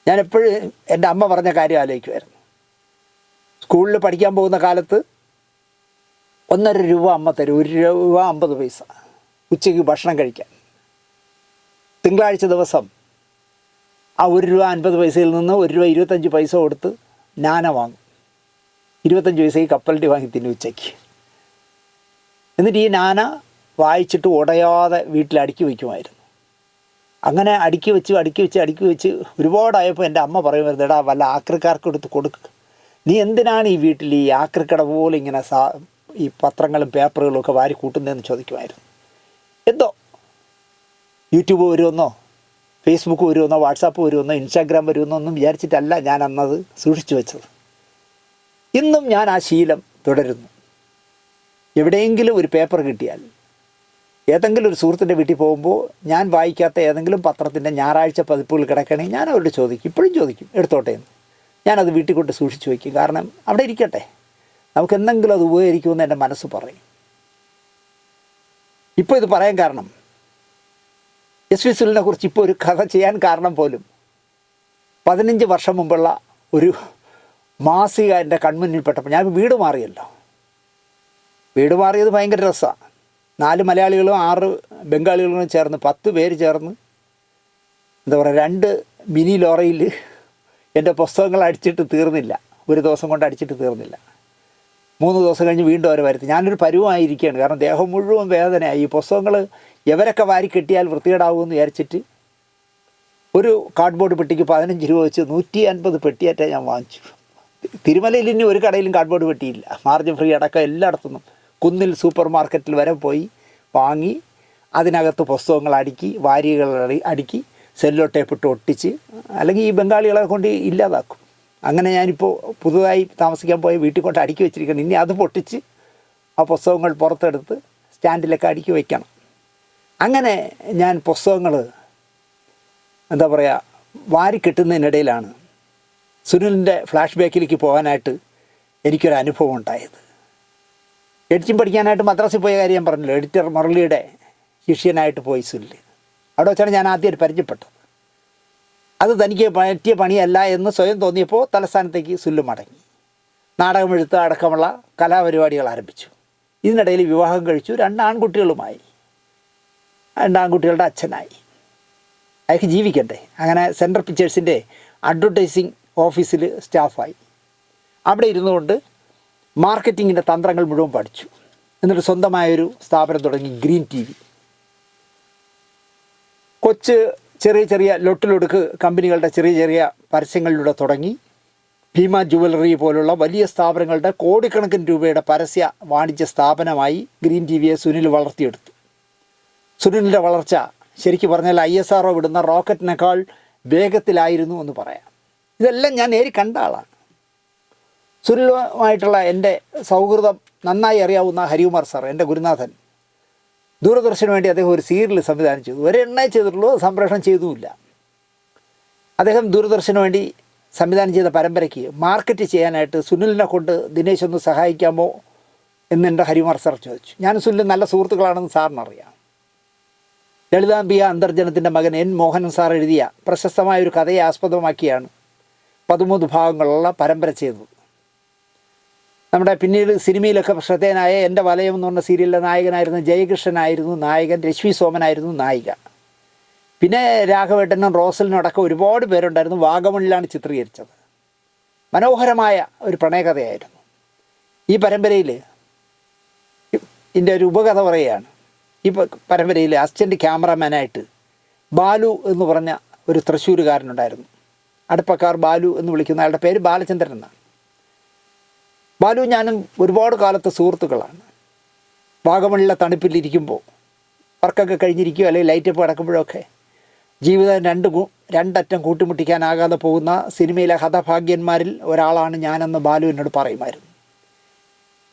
ഞാൻ എപ്പോഴും എൻ്റെ അമ്മ പറഞ്ഞ കാര്യം ആലോചിക്കുമായിരുന്നു. സ്കൂളിൽ പഠിക്കാൻ പോകുന്ന കാലത്ത് 1.5 രൂപ അമ്മ തരും, 1 രൂപ 50 പൈസ ഉച്ചയ്ക്ക് ഭക്ഷണം കഴിക്കാൻ. തിങ്കളാഴ്ച ദിവസം ആ 1 രൂപ 50 പൈസയിൽ നിന്ന് 1 രൂപ 25 പൈസ കൊടുത്ത് നാന വാങ്ങും. 25 പൈസയ്ക്ക് കപ്പലണ്ടി വാങ്ങി തിന്നു ഉച്ചയ്ക്ക്. എന്നിട്ട് ഈ നാന വായിച്ചിട്ട് ഉടയാതെ വീട്ടിൽ അടുക്കി വയ്ക്കുമായിരുന്നു. അങ്ങനെ അടുക്കി വെച്ച് ഒരുപാടായപ്പോൾ എൻ്റെ അമ്മ പറയുമായിരുന്നു, എടാ വല്ല ആക്രിക്കാർക്ക് എടുത്ത് കൊടുക്കുക, നീ എന്തിനാണ് ഈ വീട്ടിൽ ഈ ആക്രിക്കട പോലെ ഇങ്ങനെ ഈ പത്രങ്ങളും പേപ്പറുകളും ഒക്കെ വാരി കൂട്ടുന്നതെന്ന് ചോദിക്കുമായിരുന്നു. എന്തോ യൂട്യൂബ് വരുമെന്നോ ഫേസ്ബുക്ക് വരുമെന്നോ വാട്സാപ്പ് വരുമെന്നോ ഇൻസ്റ്റാഗ്രാം വരുമെന്നോ ഒന്നും വിചാരിച്ചിട്ടല്ല ഞാൻ അന്നത് സൂക്ഷിച്ചു വെച്ചത്. ഇന്നും ഞാൻ ആ ശീലം തുടരുന്നു. എവിടെയെങ്കിലും ഒരു പേപ്പർ കിട്ടിയാൽ, ഏതെങ്കിലും ഒരു സുഹൃത്തിൻ്റെ വീട്ടിൽ പോകുമ്പോൾ ഞാൻ വായിക്കാത്ത ഏതെങ്കിലും പത്രത്തിൻ്റെ ഞായറാഴ്ച പതിപ്പുകൾ കിടക്കണമെങ്കിൽ ഞാൻ അവരോട് ചോദിക്കും, ഇപ്പോഴും ചോദിക്കും, എടുത്തോട്ടെ എന്ന്. ഞാനത് വീട്ടിൽ കൊണ്ട് സൂക്ഷിച്ചു വയ്ക്കും. കാരണം അവിടെ ഇരിക്കട്ടെ, നമുക്ക് എന്തെങ്കിലും അത് ഉപകരിക്കുമെന്ന് എൻ്റെ മനസ്സ് പറയും. ഇപ്പോൾ ഇത് പറയാൻ കാരണം, എസ് വി സുനിലിനെ കുറിച്ച് ഇപ്പോൾ ഒരു കഥ ചെയ്യാൻ കാരണം പോലും 15 വർഷം മുമ്പുള്ള ഒരു മാസിക എൻ്റെ കൺമുന്നിൽപ്പെട്ടപ്പോൾ ഞാൻ വീട് മാറിയല്ലോ. വീട് മാറിയത് ഭയങ്കര രസമാണ്. 4 മലയാളികളും 6 ബംഗാളികളും ചേർന്ന് 10 പേര് ചേർന്ന് എന്താ പറയുക, 2 മിനി ലോറിയിൽ എൻ്റെ പുസ്തകങ്ങൾ അടിച്ചിട്ട് തീർന്നില്ല. ഒരു ദിവസം കൊണ്ട് അടിച്ചിട്ട് തീർന്നില്ല. 3 ദിവസം കഴിഞ്ഞ് വീണ്ടും അവരെ വരുത്തി. ഞാനൊരു പരുവമായിരിക്കുകയാണ്. കാരണം ദേഹം മുഴുവൻ വേദനയായി. ഈ പുസ്തകങ്ങൾ എവരൊക്കെ വാരി കെട്ടിയാൽ വൃത്തികേടാവുമെന്ന് വിചാരിച്ചിട്ട് ഒരു കാർഡ്ബോർഡ് പെട്ടിക്ക് 15 രൂപ വെച്ച് 150 പെട്ടിയായിട്ടാണ് ഞാൻ വാങ്ങിച്ചു. തിരുമലയിൽ ഇനി ഒരു കടയിലും കാർഡ്ബോർഡ് പെട്ടിയില്ല. മാർജിൻ ഫ്രീ അടക്കം എല്ലായിടത്തുനിന്നും കുന്നിൽ സൂപ്പർ മാർക്കറ്റിൽ വരെ പോയി വാങ്ങി അതിനകത്ത് പുസ്തകങ്ങൾ അടുക്കി, വാരികൾ അടുക്കി, സെല്ലോ ടേപ്പിട്ട് ഒട്ടിച്ച്, അല്ലെങ്കിൽ ഈ ബംഗാളികളെ കൊണ്ട് ഇല്ലാതാക്കും. അങ്ങനെ ഞാനിപ്പോൾ പുതുതായി താമസിക്കാൻ പോയ വീട്ടിൽ കൊണ്ട് അടുക്കി വെച്ചിരിക്കണം. ഇനി അത് പൊട്ടിച്ച് ആ പുസ്തകങ്ങൾ പുറത്തെടുത്ത് സ്റ്റാൻഡിലൊക്കെ അടുക്കി വയ്ക്കണം. അങ്ങനെ ഞാൻ പുസ്തകങ്ങൾ എന്താ പറയുക വാരി കെട്ടുന്നതിനിടയിലാണ് സുനിലിൻ്റെ ഫ്ലാഷ് ബാക്കിലേക്ക് പോകാനായിട്ട് എനിക്കൊരു അനുഭവം ഉണ്ടായത്. എഡിറ്റിംഗ് പഠിക്കാനായിട്ട് മദ്രാസിൽ പോയ കാര്യം ഞാൻ പറഞ്ഞല്ലോ. എഡിറ്റർ മുരളിയുടെ ശിഷ്യനായിട്ട് പോയി സുനിൽ. അവിടെ വെച്ചാണ് ഞാൻ ആദ്യമായിട്ട് പരിചയപ്പെട്ടത്. അത് തനിക്ക് പറ്റിയ പണിയല്ല എന്ന് സ്വയം തോന്നിയപ്പോൾ തലസ്ഥാനത്തേക്ക് സുനിൽ മടങ്ങി. നാടകമെഴുത്ത് അടക്കമുള്ള കലാപരിപാടികൾ ആരംഭിച്ചു. ഇതിനിടയിൽ വിവാഹം കഴിച്ചു. 2 ആൺകുട്ടികളുമായി. 2 ആൺകുട്ടികളുടെ അച്ഛനായി. അയാൾക്ക് ജീവിക്കണ്ടേ. അങ്ങനെ സെൻട്രൽ പിക്ചേഴ്സിൻ്റെ അഡ്വർടൈസിങ് ഓഫീസിൽ സ്റ്റാഫായി. അവിടെ ഇരുന്നുകൊണ്ട് മാർക്കറ്റിങ്ങിൻ്റെ തന്ത്രങ്ങൾ മുഴുവൻ പഠിച്ചു. എന്നിട്ട് സ്വന്തമായൊരു സ്ഥാപനം തുടങ്ങി, ഗ്രീൻ TV. കൊച്ച് ചെറിയ ലൊട്ടിലൊടുക്ക് കമ്പനികളുടെ ചെറിയ പരസ്യങ്ങളിലൂടെ തുടങ്ങി ഭീമ ജുവലറി പോലുള്ള വലിയ സ്ഥാപനങ്ങളുടെ കോടിക്കണക്കിന് രൂപയുടെ പരസ്യ വാണിജ്യ സ്ഥാപനമായി ഗ്രീൻ TVയെ സുനിൽ വളർത്തിയെടുത്തു. സുനിലിൻ്റെ വളർച്ച ശരിക്കും പറഞ്ഞാൽ ISRO വിടുന്ന റോക്കറ്റിനേക്കാൾ വേഗത്തിലായിരുന്നു എന്ന് പറയാം. ഇതെല്ലാം ഞാൻ നേരി കണ്ട ആളാണ്. സുനിലുമായിട്ടുള്ള എൻ്റെ സൗഹൃദം നന്നായി അറിയാവുന്ന ഹരികുമാർ സാർ, എൻ്റെ ഗുരുനാഥൻ, ദൂരദർശന് വേണ്ടി അദ്ദേഹം ഒരു സീരിയൽ സംവിധാനം ചെയ്തു. ഒരെണ്ണേ ചെയ്തിട്ടുള്ളൂ, സംപ്രേഷണം ചെയ്തുമില്ല. അദ്ദേഹം ദൂരദർശന് വേണ്ടി സംവിധാനം ചെയ്ത പരമ്പരയ്ക്ക് മാർക്കറ്റ് ചെയ്യാനായിട്ട് സുനിലിനെ കൊണ്ട് ദിനേശ് ഒന്ന് സഹായിക്കാമോ എന്നെൻ്റെ ഹരികുമാർ സാർ ചോദിച്ചു. ഞാൻ സുനിൽ നല്ല സുഹൃത്തുക്കളാണെന്ന് സാറിനറിയാം. ലളിതാംബിക അന്തർജനത്തിൻ്റെ മകൻ N. മോഹനൻ സാർ എഴുതിയ പ്രശസ്തമായൊരു കഥയെ ആസ്പദമാക്കിയാണ് 13 ഭാഗങ്ങളുള്ള പരമ്പര ചെയ്തത്. നമ്മുടെ പിന്നീട് സിനിമയിലൊക്കെ ശ്രദ്ധേയനായ എൻ്റെ വലയം എന്ന് പറഞ്ഞ സീരിയലിലെ നായകനായിരുന്ന ജയകൃഷ്ണനായിരുന്നു നായകൻ, രശ്മി സോമനായിരുന്നു നായിക. പിന്നെ രാഘവേട്ടനും റോസലിനും അടക്കം ഒരുപാട് പേരുണ്ടായിരുന്നു. വാഗമണിലാണ് ചിത്രീകരിച്ചത്. മനോഹരമായ ഒരു പ്രണയകഥയായിരുന്നു. ഈ പരമ്പരയിൽ ഇതിൻ്റെ ഒരു ഉപകഥ പറയുകയാണ്. ഈ പരമ്പരയിൽ അസിസ്റ്റൻ്റ് ക്യാമറാമാനായിട്ട് ബാലു എന്ന് പറഞ്ഞ ഒരു തൃശ്ശൂരുകാരനുണ്ടായിരുന്നു. അടുപ്പക്കാർ ബാലു എന്ന് വിളിക്കുന്ന അയാളുടെ പേര് ബാലചന്ദ്രൻ എന്നാണ്. ബാലു ഞാനും ഒരുപാട് കാലത്തെ സുഹൃത്തുക്കളാണ്. വാഗമണിലെ തണുപ്പിലിരിക്കുമ്പോൾ വർക്കൊക്കെ കഴിഞ്ഞിരിക്കുകയോ അല്ലെങ്കിൽ ലൈറ്റപ്പ് കിടക്കുമ്പോഴൊക്കെ ജീവിതം രണ്ടറ്റം കൂട്ടിമുട്ടിക്കാനാകാതെ പോകുന്ന സിനിമയിലെ ഹതഭാഗ്യന്മാരിൽ ഒരാളാണ് ഞാനെന്ന് ബാലു എന്നോട് പറയുമായിരുന്നു.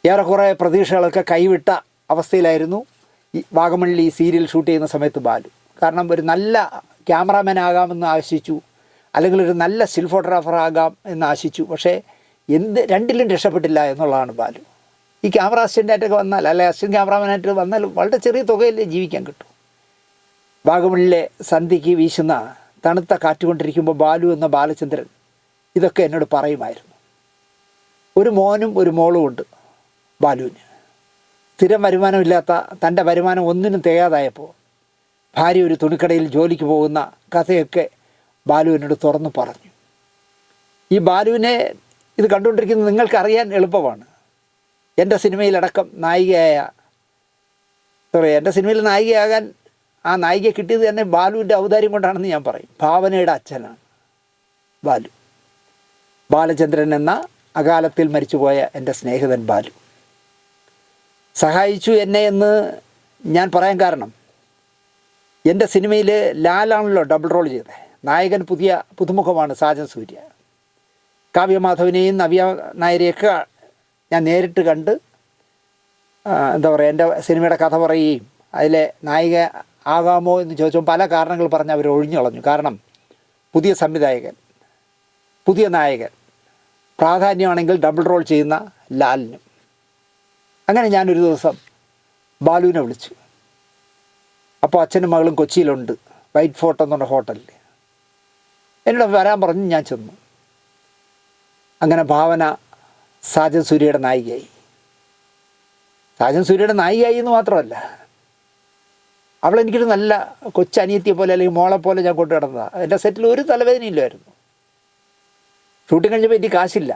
ഏറെക്കുറെ പ്രതീക്ഷകളൊക്കെ കൈവിട്ട അവസ്ഥയിലായിരുന്നു ഈ വാഗമണിൽ ഈ സീരിയൽ ഷൂട്ട് ചെയ്യുന്ന സമയത്ത് ബാലു. കാരണം ഒരു നല്ല ക്യാമറാമാൻ ആകാമെന്ന് ആശിച്ചു, അല്ലെങ്കിൽ ഒരു നല്ല സ്റ്റിൽ ഫോട്ടോഗ്രാഫർ ആകാം എന്ന് ആശിച്ചു. പക്ഷേ രണ്ടിലും രക്ഷപ്പെട്ടില്ല എന്നുള്ളതാണ് ബാലു. ഈ ക്യാമറ അസിസ്റ്റൻ്റായിട്ടൊക്കെ വന്നാൽ, അല്ലെങ്കിൽ അസിസ്റ്റൻ്റ് ക്യാമറാമാനായിട്ട് വന്നാൽ വളരെ ചെറിയ തുകയിലേ ജീവിക്കാൻ കിട്ടും. വാഗമണിലെ സന്ധ്യയ്ക്ക് വീശുന്ന തണുത്ത കാറ്റുകൊണ്ടിരിക്കുമ്പോൾ ബാലു എന്ന ബാലചന്ദ്രൻ ഇതൊക്കെ എന്നോട് പറയുമായിരുന്നു. ഒരു മോനും ഒരു മോളും ഉണ്ട് ബാലുവിന്. സ്ഥിരം വരുമാനമില്ലാത്ത തൻ്റെ വരുമാനം ഒന്നിനും തികയാതായപ്പോൾ ഭാര്യ ഒരു തുണിക്കടയിൽ ജോലിക്ക് പോകുന്ന കഥയൊക്കെ ബാലു എന്നോട് തുറന്നു പറഞ്ഞു. ഈ ബാലുവിനെ ഇത് കണ്ടുകൊണ്ടിരിക്കുന്നത് നിങ്ങൾക്കറിയാൻ എളുപ്പമാണ്. എൻ്റെ സിനിമയിലടക്കം എൻ്റെ സിനിമയിൽ നായികയാകാൻ ആ നായിക കിട്ടിയത് തന്നെ ബാലുവിൻ്റെ ഔദാര്യം കൊണ്ടാണെന്ന് ഞാൻ പറയും. ഭാവനയുടെ അച്ഛനാണ് ബാലു. ബാലചന്ദ്രൻ എന്ന അകാലത്തിൽ മരിച്ചുപോയ എൻ്റെ സ്നേഹിതൻ ബാലു സഹായിച്ചു എന്നെ എന്ന് ഞാൻ പറയാൻ കാരണം, എൻ്റെ സിനിമയിൽ ലാലാണല്ലോ ഡബിൾ റോൾ ചെയ്തത്. നായകൻ പുതുമുഖമാണ് സാജൻ സൂര്യ. കാവ്യമാധവനെയും നവ്യ നായരെയൊക്കെ ഞാൻ നേരിട്ട് കണ്ട് എന്താ പറയുക, എൻ്റെ സിനിമയുടെ കഥ പറയുകയും അതിലെ നായിക ആകാമോ എന്ന് ചോദിച്ചപ്പോൾ പല കാരണങ്ങൾ പറഞ്ഞ് അവർ ഒഴിഞ്ഞു കളഞ്ഞു. കാരണം പുതിയ സംവിധായകൻ, പുതിയ നായകൻ, പ്രാധാന്യമാണെങ്കിൽ ഡബിൾ റോൾ ചെയ്യുന്ന ലാലിനും. അങ്ങനെ ഞാനൊരു ദിവസം ബാലുവിനെ വിളിച്ചു. അപ്പോൾ അച്ഛനും മകളും കൊച്ചിയിലുണ്ട്, വൈറ്റ് ഫോർട്ട് എന്ന് പറഞ്ഞ ഹോട്ടലിൽ. എന്നോട് വരാൻ പറഞ്ഞ് ഞാൻ ചെന്നു. അങ്ങനെ ഭാവന സാജൻ സൂര്യയുടെ നായികയായി. സാജൻ സൂര്യയുടെ നായികയായി എന്ന് മാത്രമല്ല, അവളെനിക്കൊരു നല്ല കൊച്ചനിയത്തിയെ പോലെ അല്ലെങ്കിൽ മോളെ പോലെ ഞാൻ കൊണ്ടു കിടന്നതാണ്. എൻ്റെ സെറ്റിൽ ഒരു തലവേദനയില്ലായിരുന്നു. ഷൂട്ടിങ് കഴിഞ്ഞപ്പോൾ എനിക്ക് കാശില്ല.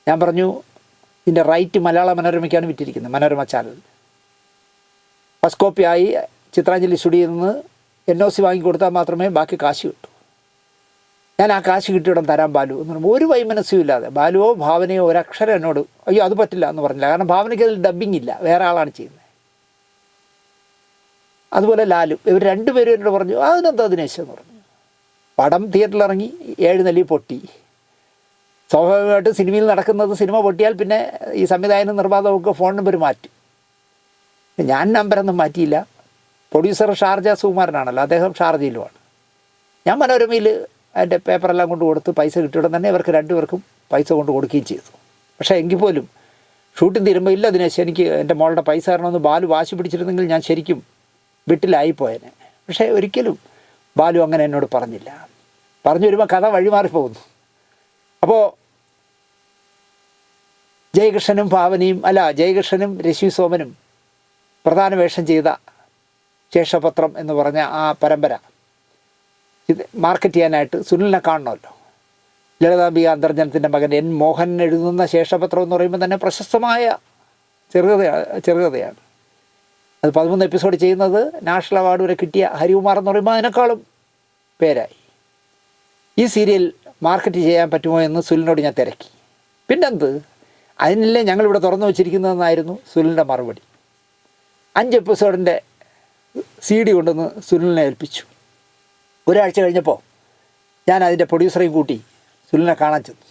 ഞാൻ പറഞ്ഞു, ഇതിൻ്റെ റൈറ്റ് മലയാള മനോരമയ്ക്കാണ് വിറ്റിരിക്കുന്നത്, മനോരമ ചാനൽ. ഫസ്റ്റ് കോപ്പിയായി ചിത്രാഞ്ജലി സ്റ്റുഡിയോയിൽ നിന്ന് NOC വാങ്ങിക്കൊടുത്താൽ മാത്രമേ ബാക്കി കാശ് കിട്ടൂ. ഞാൻ ആ കാശ് കിട്ടിയിടം തരാൻ ബാലു എന്ന് പറയുമ്പോൾ ഒരു വൈമനസ്സും ഇല്ലാതെ ബാലുവോ ഭാവനയോ ഒരക്ഷരം എന്നോട് അയ്യോ അത് പറ്റില്ല എന്ന് പറഞ്ഞില്ല. കാരണം ഭാവനയ്ക്ക് അതിൽ ഡബ്ബിങ് ഇല്ല, വേറെ ആളാണ് ചെയ്യുന്നത്. അതുപോലെ ലാലു, ഇവർ രണ്ടുപേരും എന്നോട് പറഞ്ഞു അതിനെന്താ ദിനേശ് എന്ന് പറഞ്ഞു. പടം തിയേറ്ററിൽ ഇറങ്ങി 7 നെല്ലി പൊട്ടി. സ്വാഭാവികമായിട്ടും സിനിമയിൽ നടക്കുന്നത്, സിനിമ പൊട്ടിയാൽ പിന്നെ ഈ സംവിധായകനും നിർമ്മാതാവൊക്കെ ഫോൺ നമ്പർ മാറ്റും. ഞാൻ നമ്പരൊന്നും മാറ്റിയില്ല. പ്രൊഡ്യൂസർ ഷാർജ സുകുമാരനാണല്ലോ, അദ്ദേഹം ഷാർജയിലുമാണ്. ഞാൻ മനോരമയിൽ അതിൻ്റെ പേപ്പറെല്ലാം കൊണ്ട് കൊടുത്ത് പൈസ കിട്ടിയിടം തന്നെ ഇവർക്ക് രണ്ടുപേർക്കും പൈസ കൊണ്ട് കൊടുക്കുകയും ചെയ്തു. പക്ഷേ എങ്കിൽ പോലും ഷൂട്ടിംഗ് തീരുമ്പോൾ ഇല്ല ദിനേശ് എനിക്ക് എൻ്റെ മോളുടെ പൈസ തരണമെന്ന് ബാലു വാശി പിടിച്ചിരുന്നെങ്കിൽ ഞാൻ ശരിക്കും വീട്ടിലായിപ്പോയേനെ. പക്ഷേ ഒരിക്കലും ബാലു അങ്ങനെ എന്നോട് പറഞ്ഞില്ല. പറഞ്ഞു വരുമ്പോൾ കഥ വഴിമാറിപ്പോകുന്നു. അപ്പോൾ ജയകൃഷ്ണനും രശ്മി സോമനും പ്രധാന വേഷം ചെയ്ത ശേഷപത്രം എന്ന് പറഞ്ഞ ആ പരമ്പര ഇത് മാർക്കറ്റ് ചെയ്യാനായിട്ട് സുനിലിനെ കാണണമല്ലോ. ലളിതാംബിക അന്തർജനത്തിൻ്റെ മകൻ N. മോഹൻ എഴുതുന്ന ശേഷപത്രം എന്ന് പറയുമ്പോൾ തന്നെ പ്രശസ്തമായ ചെറുകഥയാണ്. അത് 13 എപ്പിസോഡ് ചെയ്യുന്നത് നാഷണൽ അവാർഡ് വരെ കിട്ടിയ ഹരികുമാർ എന്ന് പറയുമ്പോൾ അതിനേക്കാളും പേരായി. ഈ സീരിയൽ മാർക്കറ്റ് ചെയ്യാൻ പറ്റുമോ എന്ന് സുനിലിനോട് ഞാൻ തിരക്കി. പിന്നെന്ത്, അതിനല്ലേ ഞങ്ങളിവിടെ തുറന്നു വച്ചിരിക്കുന്നതെന്നായിരുന്നു സുനിലിൻ്റെ മറുപടി. 5 എപ്പിസോഡിൻ്റെ CD കൊണ്ടുവന്ന് സുനിലിനെ ഏൽപ്പിച്ചു. ഒരാഴ്ച കഴിഞ്ഞപ്പോൾ ഞാൻ അതിൻ്റെ പ്രൊഡ്യൂസറെയും കൂട്ടി സുനിലിനെ കാണാൻ ചെന്നു.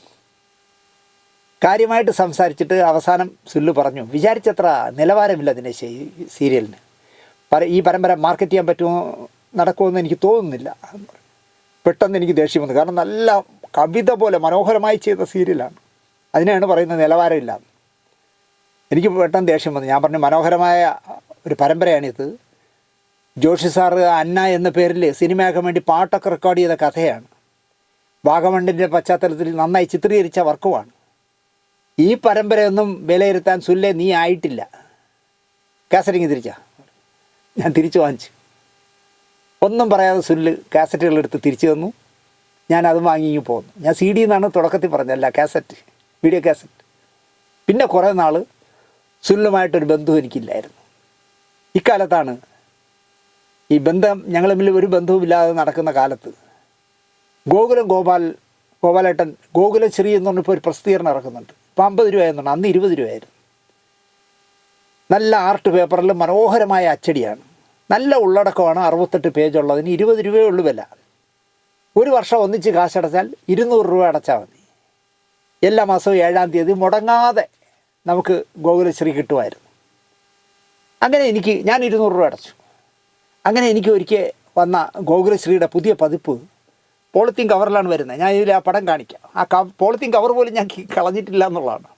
കാര്യമായിട്ട് സംസാരിച്ചിട്ട് അവസാനം സുനിൽ പറഞ്ഞു, വിചാരിച്ചത്ര നിലവാരമില്ല ദിനേശ് ഈ സീരിയലിന്. ഈ പരമ്പര മാർക്കറ്റ് ചെയ്യാൻ പറ്റുമോ നടക്കുമെന്ന് എനിക്ക് തോന്നുന്നില്ല. പെട്ടെന്ന് എനിക്ക് ദേഷ്യം വന്നു. കാരണം നല്ല കവിത പോലെ മനോഹരമായി ചെയ്ത സീരിയലാണ്. അതിനാണ് പറയുന്നത് നിലവാരമില്ല. എനിക്ക് പെട്ടെന്ന് ദേഷ്യം വന്നു. ഞാൻ പറഞ്ഞു, മനോഹരമായ ഒരു പരമ്പരയാണിത്. ജോഷി സാറ് അന്ന എന്ന പേരിൽ സിനിമയാക്കാൻ വേണ്ടി പാട്ടൊക്കെ റെക്കോർഡ് ചെയ്ത കഥയാണ്. വാഗമണ്ണിൻ്റെ പശ്ചാത്തലത്തിൽ നന്നായി ചിത്രീകരിച്ച വർക്കുമാണ്. ഈ പരമ്പരയൊന്നും വിലയിരുത്താൻ സുല്ലേ നീ ആയിട്ടില്ല. കാസറ്റിങ് തിരിച്ചാ? ഞാൻ തിരിച്ചു വാങ്ങിച്ചു. ഒന്നും പറയാതെ സുല്ല് കാസറ്റുകളെടുത്ത് തിരിച്ചു തന്നു. ഞാൻ അത് വാങ്ങി പോന്നു. ഞാൻ CD എന്നാണ് തുടക്കത്തിൽ പറഞ്ഞതല്ല, കാസറ്റ്, വീഡിയോ കാസറ്റ്. പിന്നെ കുറേ നാൾ സുല്ലുമായിട്ടൊരു ബന്ധം എനിക്കില്ലായിരുന്നു. ഇക്കാലത്താണ് ഈ ബന്ധം ഞങ്ങൾ തമ്മിൽ ഒരു ബന്ധവുമില്ലാതെ നടക്കുന്ന കാലത്ത് ഗോപാലേട്ടൻ ഗോകുലശ്രീ എന്ന് പറഞ്ഞപ്പോൾ ഒരു പ്രസിദ്ധീകരണം ഇറക്കുന്നുണ്ട്. ഇപ്പോൾ 50 രൂപയെന്നുണ്ട്, അന്ന് 20 രൂപയായിരുന്നു. നല്ല ആർട്ട് പേപ്പറിൽ മനോഹരമായ അച്ചടിയാണ്, നല്ല ഉള്ളടക്കമാണ്. 68 പേജുള്ളതിന് 20 രൂപയേ ഉള്ളൂ വില. ഒരു വർഷം ഒന്നിച്ച് കാശടച്ചാൽ 200 രൂപ അടച്ചാൽ മതി. എല്ലാ മാസവും 7-ാം തീയതി മുടങ്ങാതെ നമുക്ക് ഗോകുലശ്രീ കിട്ടുമായിരുന്നു. അങ്ങനെ ഞാൻ 200 രൂപ അടച്ചു. അങ്ങനെ എനിക്ക് ഒരിക്കൽ വന്ന ഗോകുലശ്രീയുടെ പുതിയ പതിപ്പ് പോളിത്തീൻ കവറിലാണ് വരുന്നത്. ഞാൻ ഇതിൽ ആ പടം കാണിക്കാം. ആ പോളിത്തീൻ കവർ പോലും ഞാൻ കളഞ്ഞിട്ടില്ല എന്നുള്ളതാണ്.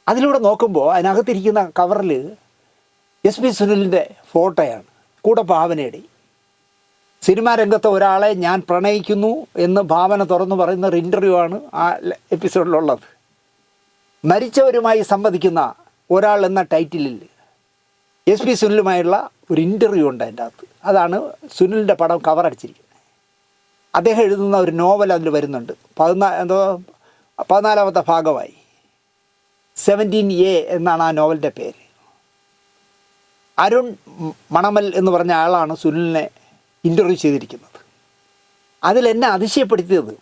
അതിലൂടെ നോക്കുമ്പോൾ അതിനകത്തിരിക്കുന്ന കവറിൽ SP സുനിലിൻ്റെ ഫോട്ടോയാണ്, കൂടെ ഭാവനയുടെ. സിനിമാ രംഗത്തെ ഒരാളെ ഞാൻ പ്രണയിക്കുന്നു എന്ന് ഭാവന തുറന്നു പറയുന്ന ഒരു ഇൻ്റർവ്യൂ ആണ് ആ എപ്പിസോഡിലുള്ളത്. മരിച്ചവരുമായി സംവദിക്കുന്ന ഒരാൾ എന്ന ടൈറ്റിലിൽ SP സുനിലുമായുള്ള ഒരു ഇൻ്റർവ്യൂ ഉണ്ട് അതിൻ്റെ അകത്ത്. അതാണ് സുനിലിൻ്റെ പടം കവർ അടിച്ചിരിക്കുന്നത്. അദ്ദേഹം എഴുതുന്ന ഒരു നോവൽ അതിൽ വരുന്നുണ്ട്. 14ാമത്തെ ഭാഗമായി. 17A എന്നാണ് ആ നോവലിൻ്റെ പേര്. അരുൺ മണമൽ എന്ന് പറഞ്ഞ ആളാണ് സുനിലിനെ ഇൻ്റർവ്യൂ ചെയ്തിരിക്കുന്നത്. അതിലെന്നെ അതിശയപ്പെടുത്തിയത്,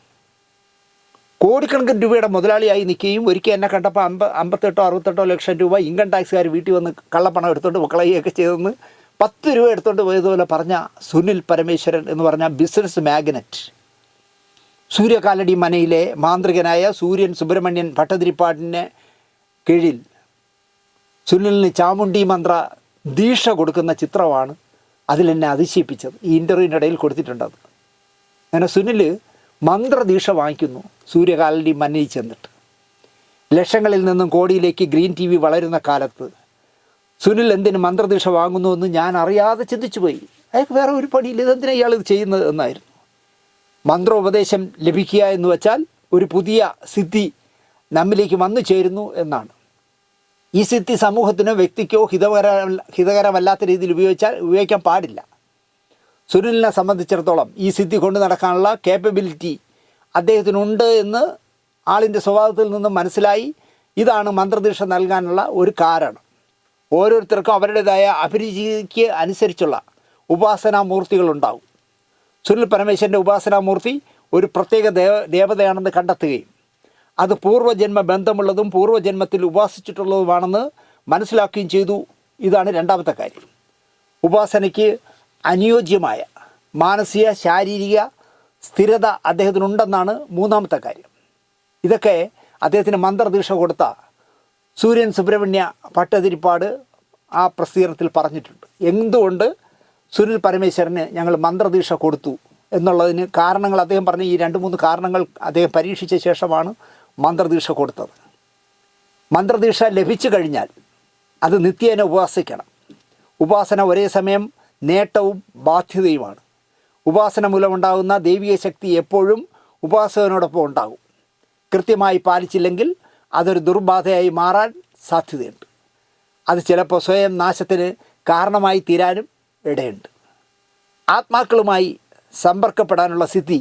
കോടിക്കണക്കിന് രൂപയുടെ മുതലാളിയായി നിൽക്കുകയും ഒരിക്കൽ എന്നെ കണ്ടപ്പോൾ 58-68 ലക്ഷം രൂപ ഇൻകം ടാക്സുകാർ വീട്ടിൽ വന്ന് കള്ളപ്പണം എടുത്തുകൊണ്ട് മക്കളെയൊക്കെ ചെയ്തെന്ന് 10 രൂപ എടുത്തുകൊണ്ട് പോയതുപോലെ പറഞ്ഞ സുനിൽ പരമേശ്വരൻ എന്ന് പറഞ്ഞ ബിസിനസ് മാഗ്നറ്റ്, സൂര്യകാലടി മനയിലെ മാന്ത്രികനായ സൂര്യൻ സുബ്രഹ്മണ്യൻ ഭട്ടതിരിപ്പാടിന് കീഴിൽ സുനിലിന് ചാമുണ്ഡി മന്ത്ര ദീക്ഷ കൊടുക്കുന്ന ചിത്രമാണ് അതിലെന്നെ അതിശയിപ്പിച്ചത്. ഈ ഇൻ്റർവ്യൂവിൻ്റെ ഇടയിൽ കൊടുത്തിട്ടുണ്ടത്. അങ്ങനെ സുനിൽ മന്ത്രദീക്ഷ വാങ്ങിക്കുന്നു സൂര്യകാലടി മനയിൽ ചെന്നിട്ട്. ലക്ഷങ്ങളിൽ നിന്നും കോടിയിലേക്ക് ഗ്രീൻ ടി വി വളരുന്ന കാലത്ത് സുനിൽ എന്തിന് മന്ത്രദീക്ഷ വാങ്ങുന്നു എന്ന് ഞാൻ അറിയാതെ ചിന്തിച്ചു പോയി. അയാൾക്ക് വേറെ ഒരു പണിയില്ല, ഇതെന്തിനാണ് ഇയാൾ ഇത് ചെയ്യുന്നത് എന്നായിരുന്നു. മന്ത്രോപദേശം ലഭിക്കുക എന്ന് വെച്ചാൽ ഒരു പുതിയ സിദ്ധി നമ്മിലേക്ക് വന്നു ചേരുന്നു എന്നാണ്. ഈ സിദ്ധി സമൂഹത്തിനോ വ്യക്തിക്കോ ഹിതകരമല്ലാത്ത രീതിയിൽ ഉപയോഗിക്കാൻ പാടില്ല. സുനിലിനെ സംബന്ധിച്ചിടത്തോളം ഈ സിദ്ധി കൊണ്ട് നടക്കാനുള്ള കേപ്പബിലിറ്റി അദ്ദേഹത്തിനുണ്ട് എന്ന് ആളിൻ്റെ സ്വഭാവത്തിൽ നിന്നും മനസ്സിലായി. ഇതാണ് മന്ത്രദീക്ഷ നൽകാനുള്ള ഒരു കാരണം. ഓരോരുത്തർക്കും അവരുടേതായ അഭിരുചിക്ക് അനുസരിച്ചുള്ള ഉപാസനാമൂർത്തികളുണ്ടാവും. സുനിൽ പരമേശ്വരൻ്റെ ഉപാസനാമൂർത്തി ഒരു പ്രത്യേക ദേവതയാണെന്ന് കണ്ടെത്തുകയും അത് പൂർവ്വജന്മ ബന്ധമുള്ളതും പൂർവ്വജന്മത്തിൽ ഉപാസിച്ചിട്ടുള്ളതുമാണെന്ന് മനസ്സിലാക്കുകയും ചെയ്തു. ഇതാണ് രണ്ടാമത്തെ കാര്യം. ഉപാസനയ്ക്ക് അനുയോജ്യമായ മാനസിക ശാരീരിക സ്ഥിരത അദ്ദേഹത്തിനുണ്ടെന്നാണ് മൂന്നാമത്തെ കാര്യം. ഇതൊക്കെ അദ്ദേഹത്തിന് മന്ത്രദീക്ഷ കൊടുത്ത സൂര്യൻ സുബ്രഹ്മണ്യ ഭട്ടതിരിപ്പാട് ആ പ്രസിദ്ധീകരണത്തിൽ പറഞ്ഞിട്ടുണ്ട്. എന്തുകൊണ്ട് സുനിൽ പരമേശ്വരന് ഞങ്ങൾ മന്ത്രദീക്ഷ കൊടുത്തു എന്നുള്ളതിന് കാരണങ്ങൾ അദ്ദേഹം പറഞ്ഞ ഈ 2-3 കാരണങ്ങൾ അദ്ദേഹം പരീക്ഷിച്ച ശേഷമാണ് മന്ത്രദീക്ഷ കൊടുത്തത്. മന്ത്രദീക്ഷ ലഭിച്ചു കഴിഞ്ഞാൽ അത് നിത്യേന ഉപാസിക്കണം. ഉപാസന ഒരേ സമയം നേട്ടവും ബാധ്യതയുമാണ്. ഉപാസന മൂലമുണ്ടാകുന്ന ദൈവിക ശക്തി എപ്പോഴും ഉപാസകനോടൊപ്പം ഉണ്ടാകും. കൃത്യമായി പാലിച്ചില്ലെങ്കിൽ അതൊരു ദുർബാധയായി മാറാൻ സാധ്യതയുണ്ട്. അത് ചിലപ്പോൾ സ്വയം നാശത്തിന് കാരണമായി തീരാനും ഇടയുണ്ട്. ആത്മാക്കളുമായി സമ്പർക്കപ്പെടാനുള്ള സിദ്ധി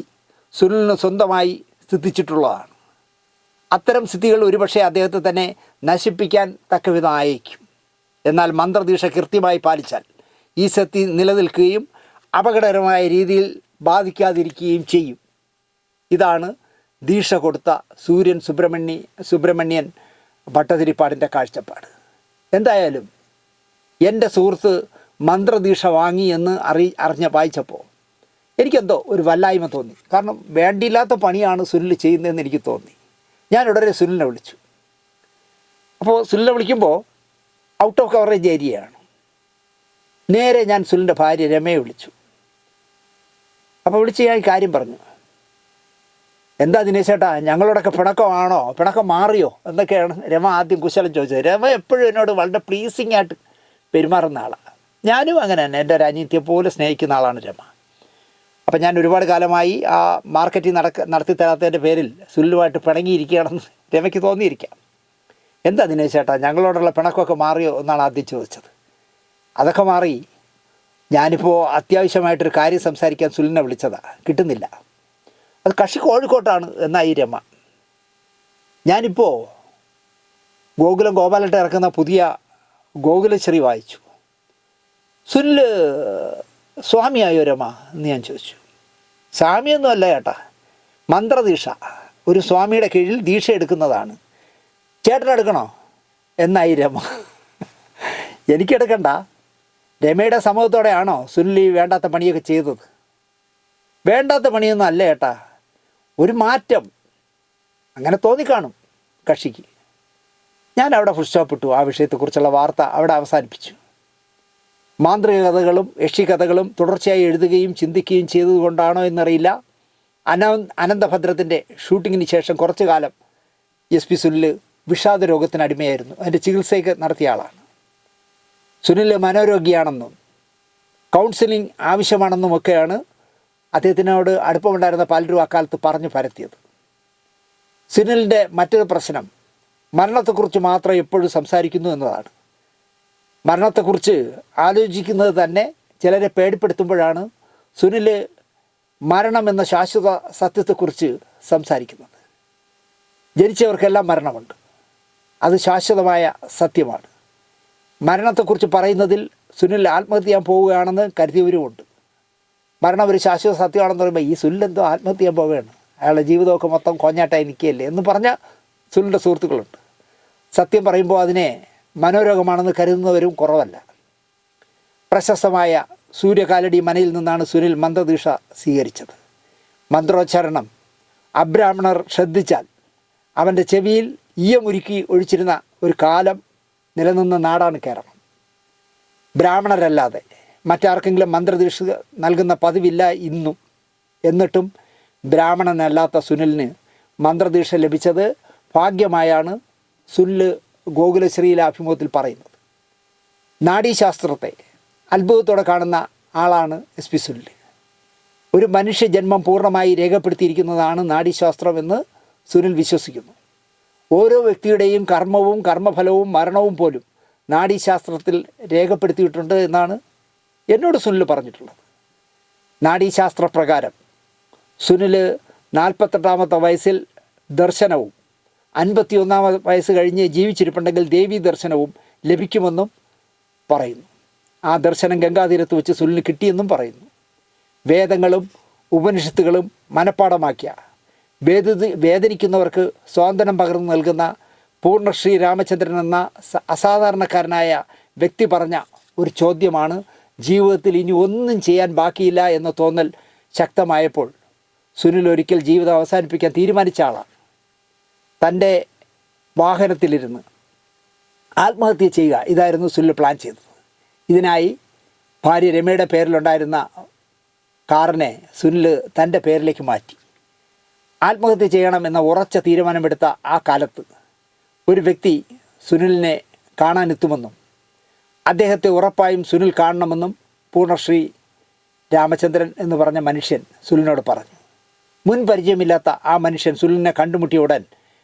സുനിലിന് സ്വന്തമായി സിദ്ധിച്ചിട്ടുള്ളതാണ്. അത്തരം സിദ്ധികൾ ഒരുപക്ഷെ അദ്ദേഹത്തെ തന്നെ നശിപ്പിക്കാൻ തക്കവിധമായേക്കും. എന്നാൽ മന്ത്രദീക്ഷ കൃത്യമായി പാലിച്ചാൽ ഈ സിദ്ധി നിലനിൽക്കുകയും അപകടകരമായ രീതിയിൽ ബാധിക്കാതിരിക്കുകയും ചെയ്യും. ഇതാണ് ദീക്ഷ കൊടുത്ത സൂര്യൻ സുബ്രഹ്മണ്യൻ ഭട്ടതിരിപ്പാടിൻ്റെ കാഴ്ചപ്പാട്. എന്തായാലും എൻ്റെ സുഹൃത്ത് മന്ത്രദീക്ഷ വാങ്ങി എന്ന് വായിച്ചപ്പോൾ എനിക്കെന്തോ ഒരു വല്ലായ്മ തോന്നി. കാരണം വേണ്ടിയില്ലാത്ത പണിയാണ് സുനിൽ ചെയ്യുന്നതെന്ന് എനിക്ക് തോന്നി. ഞാൻ ഉടനെ സുനിലിനെ വിളിച്ചു. അപ്പോൾ സുനിലിനെ വിളിക്കുമ്പോൾ ഔട്ട് ഓഫ് കവറേജ് ഏരിയയാണ്. നേരെ ഞാൻ സുനിലിൻ്റെ ഭാര്യ രമയെ വിളിച്ചു. അപ്പോൾ വിളിച്ച് ഞാൻ കാര്യം പറഞ്ഞു. എന്താ ദിനേശേട്ടാ, ഞങ്ങളോടൊക്കെ പിണക്കമാണോ, പിണക്കം മാറിയോ എന്നൊക്കെയാണ് രമ ആദ്യം കുശലം ചോദിച്ചത്. രമ എപ്പോഴും എന്നോട് വളരെ പ്ലീസിങ് ആയിട്ട് പെരുമാറുന്ന ആളാണ്. ഞാനും അങ്ങനെ തന്നെ, എൻ്റെ ഒരു അനിയത്തിയെ പോലെ സ്നേഹിക്കുന്ന ആളാണ് രമ. അപ്പം ഞാൻ ഒരുപാട് കാലമായി ആ മാർക്കറ്റിൽ നടത്തി തരാത്തതിൻ്റെ പേരിൽ സുനിലുമായിട്ട് പിണങ്ങിയിരിക്കുകയാണെന്ന് രമയ്ക്ക് തോന്നിയിരിക്കാം. എന്താ ദിനേശേട്ടാ, ഞങ്ങളോടുള്ള പിണക്കമൊക്കെ മാറിയോ എന്നാണ് ആദ്യം ചോദിച്ചത്. അതൊക്കെ മാറി. ഞാനിപ്പോൾ അത്യാവശ്യമായിട്ടൊരു കാര്യം സംസാരിക്കാൻ സുനിലിനെ വിളിച്ചതാണ്, കിട്ടുന്നില്ല. അത് കക്ഷി കോഴിക്കോട്ടാണ് എന്നായി രമ. ഞാനിപ്പോൾ ഗോപാലട്ട് ഇറക്കുന്ന പുതിയ ഗോകുലശ്രീ വായിച്ചു. സുനിൽ സ്വാമിയായോ രമ എന്ന് ഞാൻ ചോദിച്ചു. സ്വാമിയൊന്നും അല്ല ചേട്ടാ, മന്ത്രദീക്ഷ. ഒരു സ്വാമിയുടെ കീഴിൽ ദീക്ഷ എടുക്കുന്നതാണ്. ചേട്ടനെടുക്കണോ എന്നായി രമ. എനിക്കെടുക്കണ്ട. രമയുടെ സമ്മതത്തോടെയാണോ സുനിൽ ഈ വേണ്ടാത്ത പണിയൊക്കെ ചെയ്തത്? വേണ്ടാത്ത പണിയൊന്നും അല്ല ചേട്ടാ, ഒരു മാറ്റം അങ്ങനെ തോന്നിക്കാണും കക്ഷിക്ക്. ഞാൻ അവിടെ ഫുൾ സ്റ്റോപ്പ് ഇട്ടു. ആ വിഷയത്തെക്കുറിച്ചുള്ള വാർത്ത അവിടെ അവസാനിപ്പിച്ചു. മാന്ത്രിക കഥകളും യക്ഷിക്കഥകളും തുടർച്ചയായി എഴുതുകയും ചിന്തിക്കുകയും ചെയ്തതുകൊണ്ടാണോ എന്നറിയില്ല, അനന്തഭദ്രത്തിൻ്റെ ഷൂട്ടിങ്ങിന് ശേഷം കുറച്ചു കാലം SP സുനിൽ വിഷാദ രോഗത്തിന് അടിമയായിരുന്നു. അതിൻ്റെ ചികിത്സയൊക്കെ നടത്തിയ ആളാണ്. സുനിൽ മനോരോഗിയാണെന്നും കൗൺസിലിംഗ് ആവശ്യമാണെന്നുമൊക്കെയാണ് അദ്ദേഹത്തിനോട് അടുപ്പമുണ്ടായിരുന്ന പലരും അക്കാലത്ത് പറഞ്ഞു പരത്തിയത്. സുനിലിൻ്റെ മറ്റൊരു പ്രശ്നം മരണത്തെക്കുറിച്ച് മാത്രം എപ്പോഴും സംസാരിക്കുന്നു എന്നതാണ്. മരണത്തെക്കുറിച്ച് ആലോചിക്കുന്നത് തന്നെ ചിലരെ പേടിപ്പെടുത്തുമ്പോഴാണ് സുനിൽ മരണമെന്ന ശാശ്വത സത്യത്തെക്കുറിച്ച് സംസാരിക്കുന്നത്. ജനിച്ചവർക്കെല്ലാം മരണമുണ്ട്, അത് ശാശ്വതമായ സത്യമാണ്. മരണത്തെക്കുറിച്ച് പറയുന്നതിൽ സുനിൽ ആത്മഹത്യ ചെയ്യാൻ പോവുകയാണെന്ന് കരുതിയവരുമുണ്ട്. മരണം ഒരു ശാശ്വത സത്യമാണെന്ന് പറയുമ്പോൾ ഈ സുനിൽ എന്തോ ആത്മഹത്യ ചെയ്യാൻ പോവുകയാണ്, അയാളുടെ ജീവിതമൊക്കെ മൊത്തം കോഞ്ഞാട്ടായി നിൽക്കുകയല്ലേ എന്ന് പറഞ്ഞ സുനിലിൻ്റെ സുഹൃത്തുക്കളുണ്ട്. സത്യം പറയുമ്പോൾ അതിനെ മനോരോഗമാണെന്ന് കരുതുന്നവരും കുറവല്ല. പ്രശസ്തമായ സൂര്യകാലടി മനയിൽ നിന്നാണ് സുനിൽ മന്ത്രദീക്ഷ സ്വീകരിച്ചത്. മന്ത്രോച്ചാരണം അബ്രാഹ്മണർ ശ്രദ്ധിച്ചാൽ അവൻ്റെ ചെവിയിൽ ഈയമുരുക്കി ഒഴിച്ചിരുന്ന ഒരു കാലം നിലനിന്ന നാടാണ് കേരളം. ബ്രാഹ്മണരല്ലാതെ മറ്റാർക്കെങ്കിലും മന്ത്രദീക്ഷ നൽകുന്ന പതിവില്ല ഇന്നും. എന്നിട്ടും ബ്രാഹ്മണനല്ലാത്ത സുനിലിന് മന്ത്രദീക്ഷ ലഭിച്ചത് ഭാഗ്യമായാണ് സുനിൽ ഗോകുലശ്രീയിലെ അഭിമുഖത്തിൽ പറയുന്നത്. നാഡീശാസ്ത്രത്തെ അത്ഭുതത്തോടെ കാണുന്ന ആളാണ് SP സുനിൽ. ഒരു മനുഷ്യജന്മം പൂർണ്ണമായി രേഖപ്പെടുത്തിയിരിക്കുന്നതാണ് നാഡീശാസ്ത്രം എന്ന് സുനിൽ വിശ്വസിക്കുന്നു. ഓരോ വ്യക്തിയുടെയും കർമ്മവും കർമ്മഫലവും മരണവും പോലും നാഡീശാസ്ത്രത്തിൽ രേഖപ്പെടുത്തിയിട്ടുണ്ട് എന്നാണ് എന്നോട് സുനിൽ പറഞ്ഞിട്ടുള്ളത്. നാഡീശാസ്ത്രപ്രകാരം സുനിൽ 48-ാമത്തെ വയസ്സിൽ ദർശനവും 51-ാമത്തെ വയസ്സ് കഴിഞ്ഞ് ജീവിച്ചിരിപ്പുണ്ടെങ്കിൽ ദേവീ ദർശനവും ലഭിക്കുമെന്നും പറയുന്നു. ആ ദർശനം ഗംഗാതീരത്ത് വെച്ച് സുനിലിന് കിട്ടിയെന്നും പറയുന്നു. വേദങ്ങളും ഉപനിഷത്തുകളും മനഃപ്പാടമാക്കിയ വേദനിക്കുന്നവർക്ക് സ്വാതന്ത്ര്യം പകർന്നു നൽകുന്ന പൂർണ്ണശ്രീ രാമചന്ദ്രൻ എന്ന അസാധാരണക്കാരനായ വ്യക്തി പറഞ്ഞ ഒരു ചോദ്യമാണ് ജീവിതത്തിൽ ഇനി ഒന്നും ചെയ്യാൻ ബാക്കിയില്ല എന്ന തോന്നൽ ശക്തമായപ്പോൾ സുനിൽ ഒരിക്കൽ ജീവിതം അവസാനിപ്പിക്കാൻ തീരുമാനിച്ച ആളാണ്. തൻ്റെ വാഹനത്തിലിരുന്ന് ആത്മഹത്യ ചെയ്യുക ഇതായിരുന്നു സുനിൽ പ്ലാൻ ചെയ്തത്. ഇതിനായി ഭാര്യ രമയുടെ പേരിലുണ്ടായിരുന്ന കാറിനെ സുനിൽ തൻ്റെ പേരിലേക്ക് മാറ്റി. ആത്മഹത്യ ചെയ്യണമെന്ന ഉറച്ച തീരുമാനമെടുത്ത ആ കാലത്ത് ഒരു വ്യക്തി സുനിലിനെ കാണാനെത്തുമെന്നും അദ്ദേഹത്തെ ഉറപ്പായും സുനിൽ കാണണമെന്നും പൂർണ്ണശ്രീ രാമചന്ദ്രൻ എന്ന് പറഞ്ഞ മനുഷ്യൻ സുനിലിനോട് പറഞ്ഞു. മുൻ പരിചയമില്ലാത്ത ആ മനുഷ്യൻ സുനിലിനെ കണ്ടുമുട്ടിയ ഉടൻ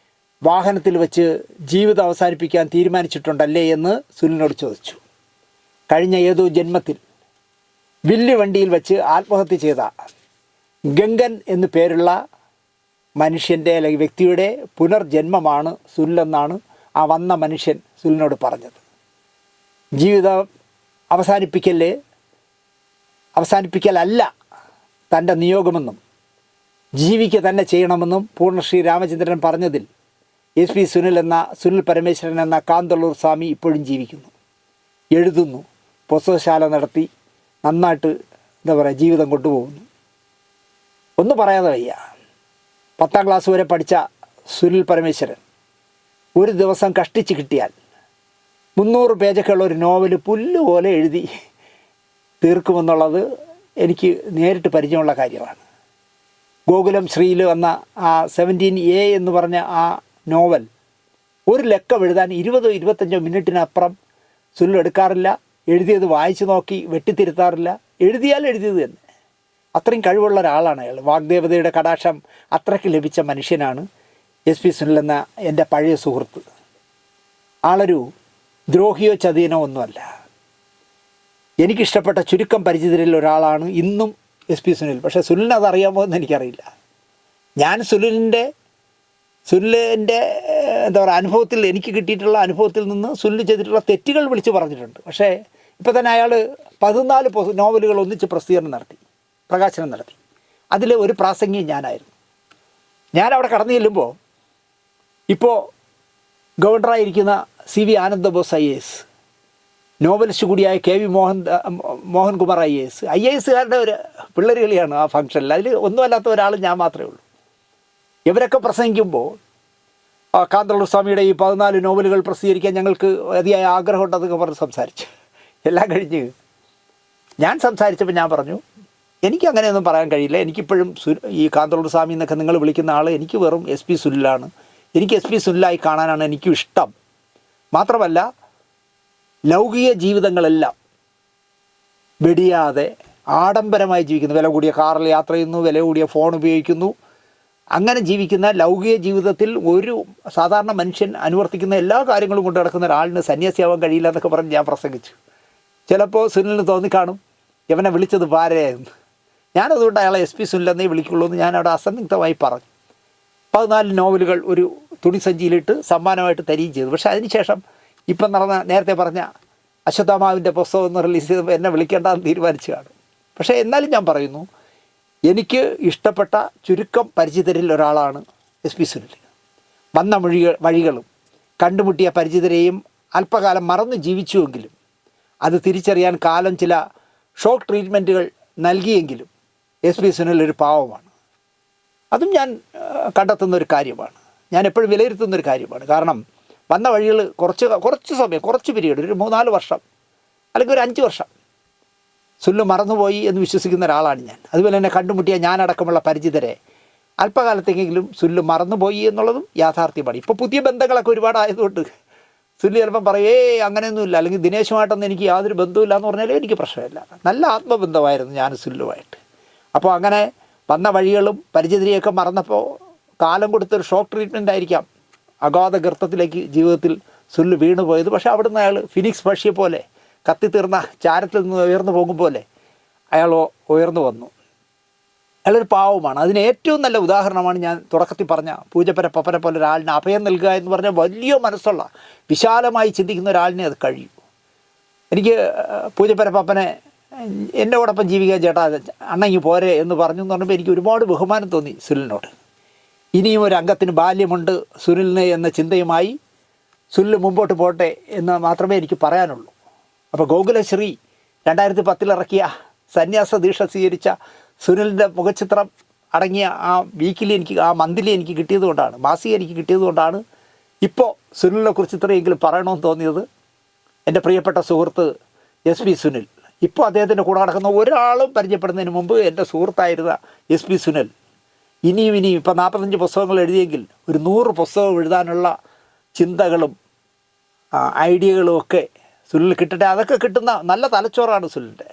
വാഹനത്തിൽ വെച്ച് ജീവിതം അവസാനിപ്പിക്കാൻ തീരുമാനിച്ചിട്ടുണ്ടല്ലേ എന്ന് സുനിലിനോട് ചോദിച്ചു. കഴിഞ്ഞ ഏതോ ജന്മത്തിൽ വില്ലുവണ്ടിയിൽ വെച്ച് ആത്മഹത്യ ചെയ്ത ഗംഗൻ എന്നു പേരുള്ള മനുഷ്യൻ്റെ അല്ലെങ്കിൽ വ്യക്തിയുടെ പുനർജന്മമാണ് സുനിലെന്നാണ് ആ വന്ന മനുഷ്യൻ സുനിലിനോട് പറഞ്ഞത്. ജീവിതം അവസാനിപ്പിക്കലല്ല തൻ്റെ നിയോഗമെന്നും ജീവിക്കുക തന്നെ ചെയ്യണമെന്നും പൂർണ്ണശ്രീ രാമചന്ദ്രൻ പറഞ്ഞതിൽ SP സുനിൽ എന്ന സുനിൽ പരമേശ്വരൻ എന്ന കാന്തള്ളൂർ സ്വാമി ഇപ്പോഴും ജീവിക്കുന്നു, എഴുതുന്നു, പുസ്തകശാല നടത്തി നന്നായിട്ട് ജീവിതം കൊണ്ടുപോകുന്നു. ഒന്നും പറയാതെ വയ്യ. 10ാം ക്ലാസ് വരെ പഠിച്ച സുനിൽ പരമേശ്വരൻ ഒരു ദിവസം കഷ്ടിച്ച് കിട്ടിയാൽ 300 പേജൊക്കെ ഉള്ള ഒരു നോവൽ പുല്ലുപോലെ എഴുതി തീർക്കുമെന്നുള്ളത് എനിക്ക് നേരിട്ട് പരിചയമുള്ള കാര്യമാണ്. ഗോകുലം ശ്രീയിൽ വന്ന ആ 17A എന്ന് പറഞ്ഞ ആ നോവൽ ഒരു ലക്കം എഴുതാൻ 20-25 മിനിറ്റിനപ്പുറം സുനിൽ എടുക്കാറില്ല. എഴുതിയത് വായിച്ചു നോക്കി വെട്ടിത്തിരുത്താറില്ല. എഴുതിയാൽ എഴുതിയത് തന്നെ. അത്രയും കഴിവുള്ള ഒരാളാണ് അയാൾ. വാഗ്ദേവതയുടെ കടാക്ഷം അത്രയ്ക്ക് ലഭിച്ച മനുഷ്യനാണ് SP സുനിൽ എന്ന എൻ്റെ പഴയ സുഹൃത്ത്. ആളൊരു ദ്രോഹിയോ ചതിയനോ ഒന്നുമല്ല. എനിക്കിഷ്ടപ്പെട്ട ചുരുക്കം പരിചിതരിൽ ഒരാളാണ് ഇന്നും SP സുനിൽ. പക്ഷേ സുനിലിന് അതറിയാമോ എന്ന് എനിക്കറിയില്ല. ഞാൻ സുനിലിൻ്റെ അനുഭവത്തിൽ, എനിക്ക് കിട്ടിയിട്ടുള്ള അനുഭവത്തിൽ നിന്ന് സുനിൽ ചെയ്തിട്ടുള്ള തെറ്റുകൾ വിളിച്ച് പറഞ്ഞിട്ടുണ്ട്. പക്ഷേ ഇപ്പോൾ തന്നെ അയാൾ 14 നോവലുകൾ ഒന്നിച്ച് പ്രകാശനം നടത്തി. അതിൽ ഒരു പ്രാസംഗികൻ ഞാനായിരുന്നു. ഞാനവിടെ കടന്നു ചെല്ലുമ്പോൾ ഇപ്പോൾ ഗവർണറായിരിക്കുന്ന CV ആനന്ദബോസ് IAS, നോവലിസ്റ്റ് കൂടിയായ KV മോഹൻകുമാർ IASകാരുടെ ഒരു പിള്ളേർ കളിയാണ് ആ ഫംഗ്ഷനിൽ. അതിൽ ഒന്നുമല്ലാത്ത ഒരാൾ ഞാൻ മാത്രമേ ഉള്ളൂ. ഇവരൊക്കെ പ്രസംഗിക്കുമ്പോൾ കാന്തള്ളൂർ സ്വാമിയുടെ ഈ 14 നോവലുകൾ പ്രസിദ്ധീകരിക്കാൻ ഞങ്ങൾക്ക് അതിയായ ആഗ്രഹമുണ്ടെന്നൊക്കെ പറഞ്ഞ് സംസാരിച്ചു. എല്ലാം കഴിഞ്ഞ് ഞാൻ സംസാരിച്ചപ്പോൾ ഞാൻ പറഞ്ഞു, എനിക്കങ്ങനെയൊന്നും പറയാൻ കഴിയില്ല. എനിക്കിപ്പോഴും ഈ കാന്തള്ളൂർ സ്വാമി എന്നൊക്കെ നിങ്ങൾ വിളിക്കുന്ന ആൾ എനിക്ക് വെറും SP സുനിലാണ്. എനിക്ക് SP സുനിലായി കാണാനാണ് എനിക്കും ഇഷ്ടം. മാത്രമല്ല ലൗകിക ജീവിതങ്ങളെല്ലാം വെടിയാതെ ആഡംബരമായി ജീവിക്കുന്നു. വില കൂടിയ കാറിൽ യാത്ര ചെയ്യുന്നു, വില കൂടിയ ഫോൺ ഉപയോഗിക്കുന്നു. അങ്ങനെ ജീവിക്കുന്ന ലൗകിക ജീവിതത്തിൽ ഒരു സാധാരണ മനുഷ്യൻ അനുവർത്തിക്കുന്ന എല്ലാ കാര്യങ്ങളും കൊണ്ട് നടക്കുന്ന ഒരാളിന് സന്യാസിയാവാൻ കഴിയില്ല എന്നൊക്കെ പറഞ്ഞ് ഞാൻ പ്രസംഗിച്ചു. ചിലപ്പോൾ സുനിലിന് തോന്നിക്കാണും ഇവനെ വിളിച്ചത് പാരയായിരുന്നു. ഞാനതുകൊണ്ട് അയാളെ SP സുനിലെന്നേ വിളിക്കുള്ളൂ എന്ന് ഞാൻ അവിടെ അസന്നിഗ്ധമായി പറഞ്ഞു. 14 നോവലുകൾ ഒരു തുണിസഞ്ചിയിലിട്ട് സമ്മാനമായിട്ട് തരികയും ചെയ്തു. പക്ഷേ അതിനുശേഷം ഇപ്പം നടന്ന നേരത്തെ പറഞ്ഞ അശ്വത്ഥാമാവിൻ്റെ പുസ്തകം ഒന്ന് റിലീസ് ചെയ്തപ്പോൾ എന്നെ വിളിക്കേണ്ടെന്ന് തീരുമാനിച്ചു കാണും. പക്ഷേ എന്നാലും ഞാൻ പറയുന്നു, എനിക്ക് ഇഷ്ടപ്പെട്ട ചുരുക്കം പരിചിതരിൽ ഒരാളാണ് SP സുനിൽ. വന്ന വഴികളും കണ്ടുമുട്ടിയ പരിചിതരെയും അല്പകാലം മറന്നു ജീവിച്ചുവെങ്കിലും അത് തിരിച്ചറിയാൻ കാലം ചില ഷോക്ക് ട്രീറ്റ്മെൻറ്റുകൾ നൽകിയെങ്കിലും SP സുനിൽ ഒരു പാവമാണ്. അതും ഞാൻ കണ്ടെത്തുന്ന ഒരു കാര്യമാണ്, ഞാൻ എപ്പോഴും വിലയിരുത്തുന്നൊരു കാര്യമാണ്. കാരണം വന്ന വഴികൾ കുറച്ച് സമയം, കുറച്ച് പീരീഡ്, ഒരു 3-4 വർഷം അല്ലെങ്കിൽ ഒരു 5 വർഷം സുനിൽ മറന്നുപോയി എന്ന് വിശ്വസിക്കുന്ന ഒരാളാണ് ഞാൻ. അതുപോലെ തന്നെ കണ്ടുമുട്ടിയ ഞാനടക്കമുള്ള പരിചിതരെ അല്പകാലത്തേക്കെങ്കിലും സുനിൽ മറന്നുപോയി എന്നുള്ളതും യാഥാർത്ഥ്യമാണ്. ഇപ്പോൾ പുതിയ ബന്ധങ്ങളൊക്കെ ഒരുപാടായതുകൊണ്ട് സുനിൽ ചിലപ്പം പറയും അങ്ങനെയൊന്നുമില്ല, അല്ലെങ്കിൽ ദിനേശുമായിട്ടൊന്നും എനിക്ക് യാതൊരു ബന്ധവുമില്ല എന്ന് പറഞ്ഞാലും എനിക്ക് പ്രശ്നമില്ല. നല്ല ആത്മബന്ധമായിരുന്നു ഞാൻ സുനിലുമായിട്ട്. അപ്പോൾ അങ്ങനെ വന്ന വഴികളും പരിചിതരെയൊക്കെ മറന്നപ്പോൾ കാലം കൊടുത്തൊരു ഷോക്ക് ട്രീറ്റ്മെൻ്റ് ആയിരിക്കാം അഗാധ ഗർത്തത്തിലേക്ക് ജീവിതത്തിൽ സുനിൽ വീണു പോയത്. പക്ഷേ അവിടുന്ന് അയാൾ ഫിനിക്സ് പക്ഷിയെ പോലെ കത്തിത്തീർന്ന ചാരത്തിൽ നിന്ന് ഉയർന്നു പോകും പോലെ അയാൾ ഉയർന്നു വന്നു. അയാളൊരു പാവമാണ്. അതിന് ഏറ്റവും നല്ല ഉദാഹരണമാണ് ഞാൻ തുടക്കത്തിൽ പറഞ്ഞ പൂജപ്പര പപ്പനെ പോലെ ഒരാളിന് അഭയം നൽകുക എന്ന് പറഞ്ഞാൽ വലിയ മനസ്സുള്ള വിശാലമായി ചിന്തിക്കുന്ന ഒരാളിനെ അത് കഴിയും. എനിക്ക് പൂജപ്പര പപ്പനെ എന്നോടൊപ്പം ജീവിക്കാൻ ചേട്ടാ അണ്ണങ്ങി പോരെ എന്ന് പറഞ്ഞു എന്ന് പറഞ്ഞപ്പോൾ എനിക്ക് ഒരുപാട് ബഹുമാനം തോന്നി സുനിലിനോട്. ഇനിയും ഒരു അംഗത്തിന് ബാല്യമുണ്ട് സുനിലിന് എന്ന ചിന്തയുമായി സുനിൽ മുമ്പോട്ട് പോട്ടെ എന്ന് മാത്രമേ എനിക്ക് പറയാനുള്ളൂ. അപ്പോൾ ഗോകുലശ്രീ 2010 ഇറക്കിയ സന്യാസ ദീക്ഷ സ്വീകരിച്ച സുനിലിൻ്റെ മുഖചിത്രം അടങ്ങിയ ആ വീക്കിലി ആ മന്ത്ലി എനിക്ക് കിട്ടിയതുകൊണ്ടാണ്, മാസിക എനിക്ക് കിട്ടിയതുകൊണ്ടാണ് ഇപ്പോൾ സുനിലിനെ കുറിച്ച് ഇത്രയെങ്കിലും പറയണമെന്ന് തോന്നിയത്. എൻ്റെ പ്രിയപ്പെട്ട സുഹൃത്ത് SP സുനിൽ, ഇപ്പോൾ അദ്ദേഹത്തിൻ്റെ കൂടെ നടക്കുന്ന ഒരാളും പരിചയപ്പെടുന്നതിന് മുമ്പ് എൻ്റെ സുഹൃത്തായിരുന്ന SP സുനിൽ ഇനിയും ഇപ്പോൾ 45 പുസ്തകങ്ങൾ എഴുതിയെങ്കിൽ ഒരു 100 പുസ്തകം എഴുതാനുള്ള ചിന്തകളും ഐഡിയകളും ഒക്കെ സുനിൽ കിട്ടട്ടെ. അതൊക്കെ കിട്ടുന്ന നല്ല തലച്ചോറാണ് സുനിലിൻ്റെ.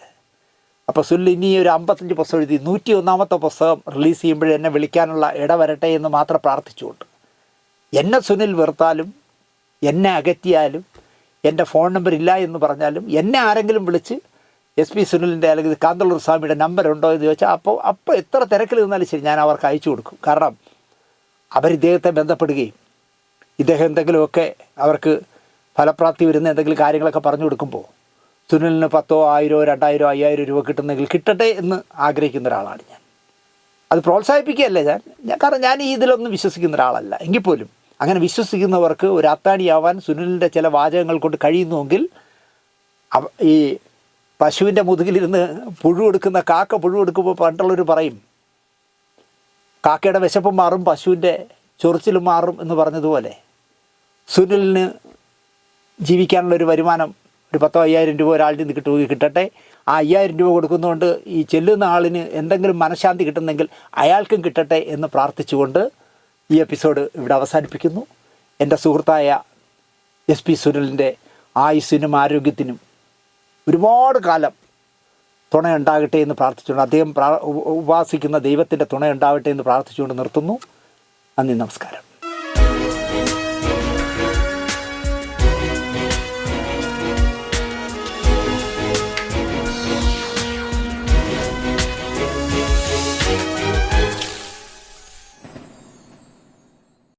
അപ്പോൾ സുനിൽ ഇനി ഒരു 55 പുസ്തകം എഴുതി 101ാമത്തെ പുസ്തകം റിലീസ് ചെയ്യുമ്പോഴേ എന്നെ വിളിക്കാനുള്ള ഇട വരട്ടെ എന്ന് മാത്രം പ്രാർത്ഥിച്ചുകൊണ്ട്, എന്നെ സുനിൽ വെറുത്താലും എന്നെ അകറ്റിയാലും എൻ്റെ ഫോൺ നമ്പർ ഇല്ല എന്ന് പറഞ്ഞാലും എന്നെ ആരെങ്കിലും വിളിച്ച് SP സുനിലിൻ്റെ അല്ലെങ്കിൽ കാന്തളൂർ സ്വാമിയുടെ നമ്പർ ഉണ്ടോ എന്ന് ചോദിച്ചാൽ അപ്പോൾ എത്ര തിരക്കിൽ നിന്നാലും ശരി ഞാൻ അവർക്ക് അയച്ചു കൊടുക്കും. കാരണം ഇദ്ദേഹത്തെ ബന്ധപ്പെടുകയും ഇദ്ദേഹം എന്തെങ്കിലുമൊക്കെ അവർക്ക് ഫലപ്രാപ്തി വരുന്ന എന്തെങ്കിലും കാര്യങ്ങളൊക്കെ പറഞ്ഞു കൊടുക്കുമ്പോൾ സുനിലിന് 10,000, 1,000, 2,000, 5,000 രൂപ കിട്ടുന്നെങ്കിൽ കിട്ടട്ടെ എന്ന് ആഗ്രഹിക്കുന്ന ഒരാളാണ് ഞാൻ. അത് പ്രോത്സാഹിപ്പിക്കുകയല്ല കാരണം ഞാൻ ഇതിലൊന്നും വിശ്വസിക്കുന്ന ഒരാളല്ല. എങ്കിൽ പോലും അങ്ങനെ വിശ്വസിക്കുന്നവർക്ക് ഒരു അത്താണിയാവാൻ സുനിലിൻ്റെ ചില വാചകങ്ങൾ കൊണ്ട് കഴിയുന്നുവെങ്കിൽ ഈ പശുവിൻ്റെ മുതുകിലിരുന്ന് പുഴു എടുക്കുന്ന കാക്ക പുഴു എടുക്കുമ്പോൾ പണ്ടുള്ളവർ പറയും കാക്കയുടെ വിശപ്പും മാറും പശുവിൻ്റെ ചൊറിച്ചിലും മാറും എന്ന് പറഞ്ഞതുപോലെ സുനിലിന് ജീവിക്കാനുള്ളൊരു വരുമാനം ഒരു 10,000-5,000 രൂപ ഒരാളുടെ നിന്ന് കിട്ടട്ടെ. ആ 5,000 രൂപ കൊടുക്കുന്നതുകൊണ്ട് ഈ ചെല്ലുന്ന ആളിന് എന്തെങ്കിലും മനഃശാന്തി കിട്ടുന്നെങ്കിൽ അയാൾക്കും കിട്ടട്ടെ എന്ന് പ്രാർത്ഥിച്ചുകൊണ്ട് ഈ എപ്പിസോഡ് ഇവിടെ അവസാനിപ്പിക്കുന്നു. എൻ്റെ സുഹൃത്തായ SP സുനിലിൻ്റെ ആയുസ്സിനും ആരോഗ്യത്തിനും ഒരുപാട് കാലം തുണയുണ്ടാകട്ടെ എന്ന് പ്രാർത്ഥിച്ചുകൊണ്ട്, അദ്ദേഹം ഉപാസിക്കുന്ന ദൈവത്തിൻ്റെ തുണയുണ്ടാകട്ടെ എന്ന് പ്രാർത്ഥിച്ചുകൊണ്ട് നിർത്തുന്നു. നന്ദി, നമസ്കാരം.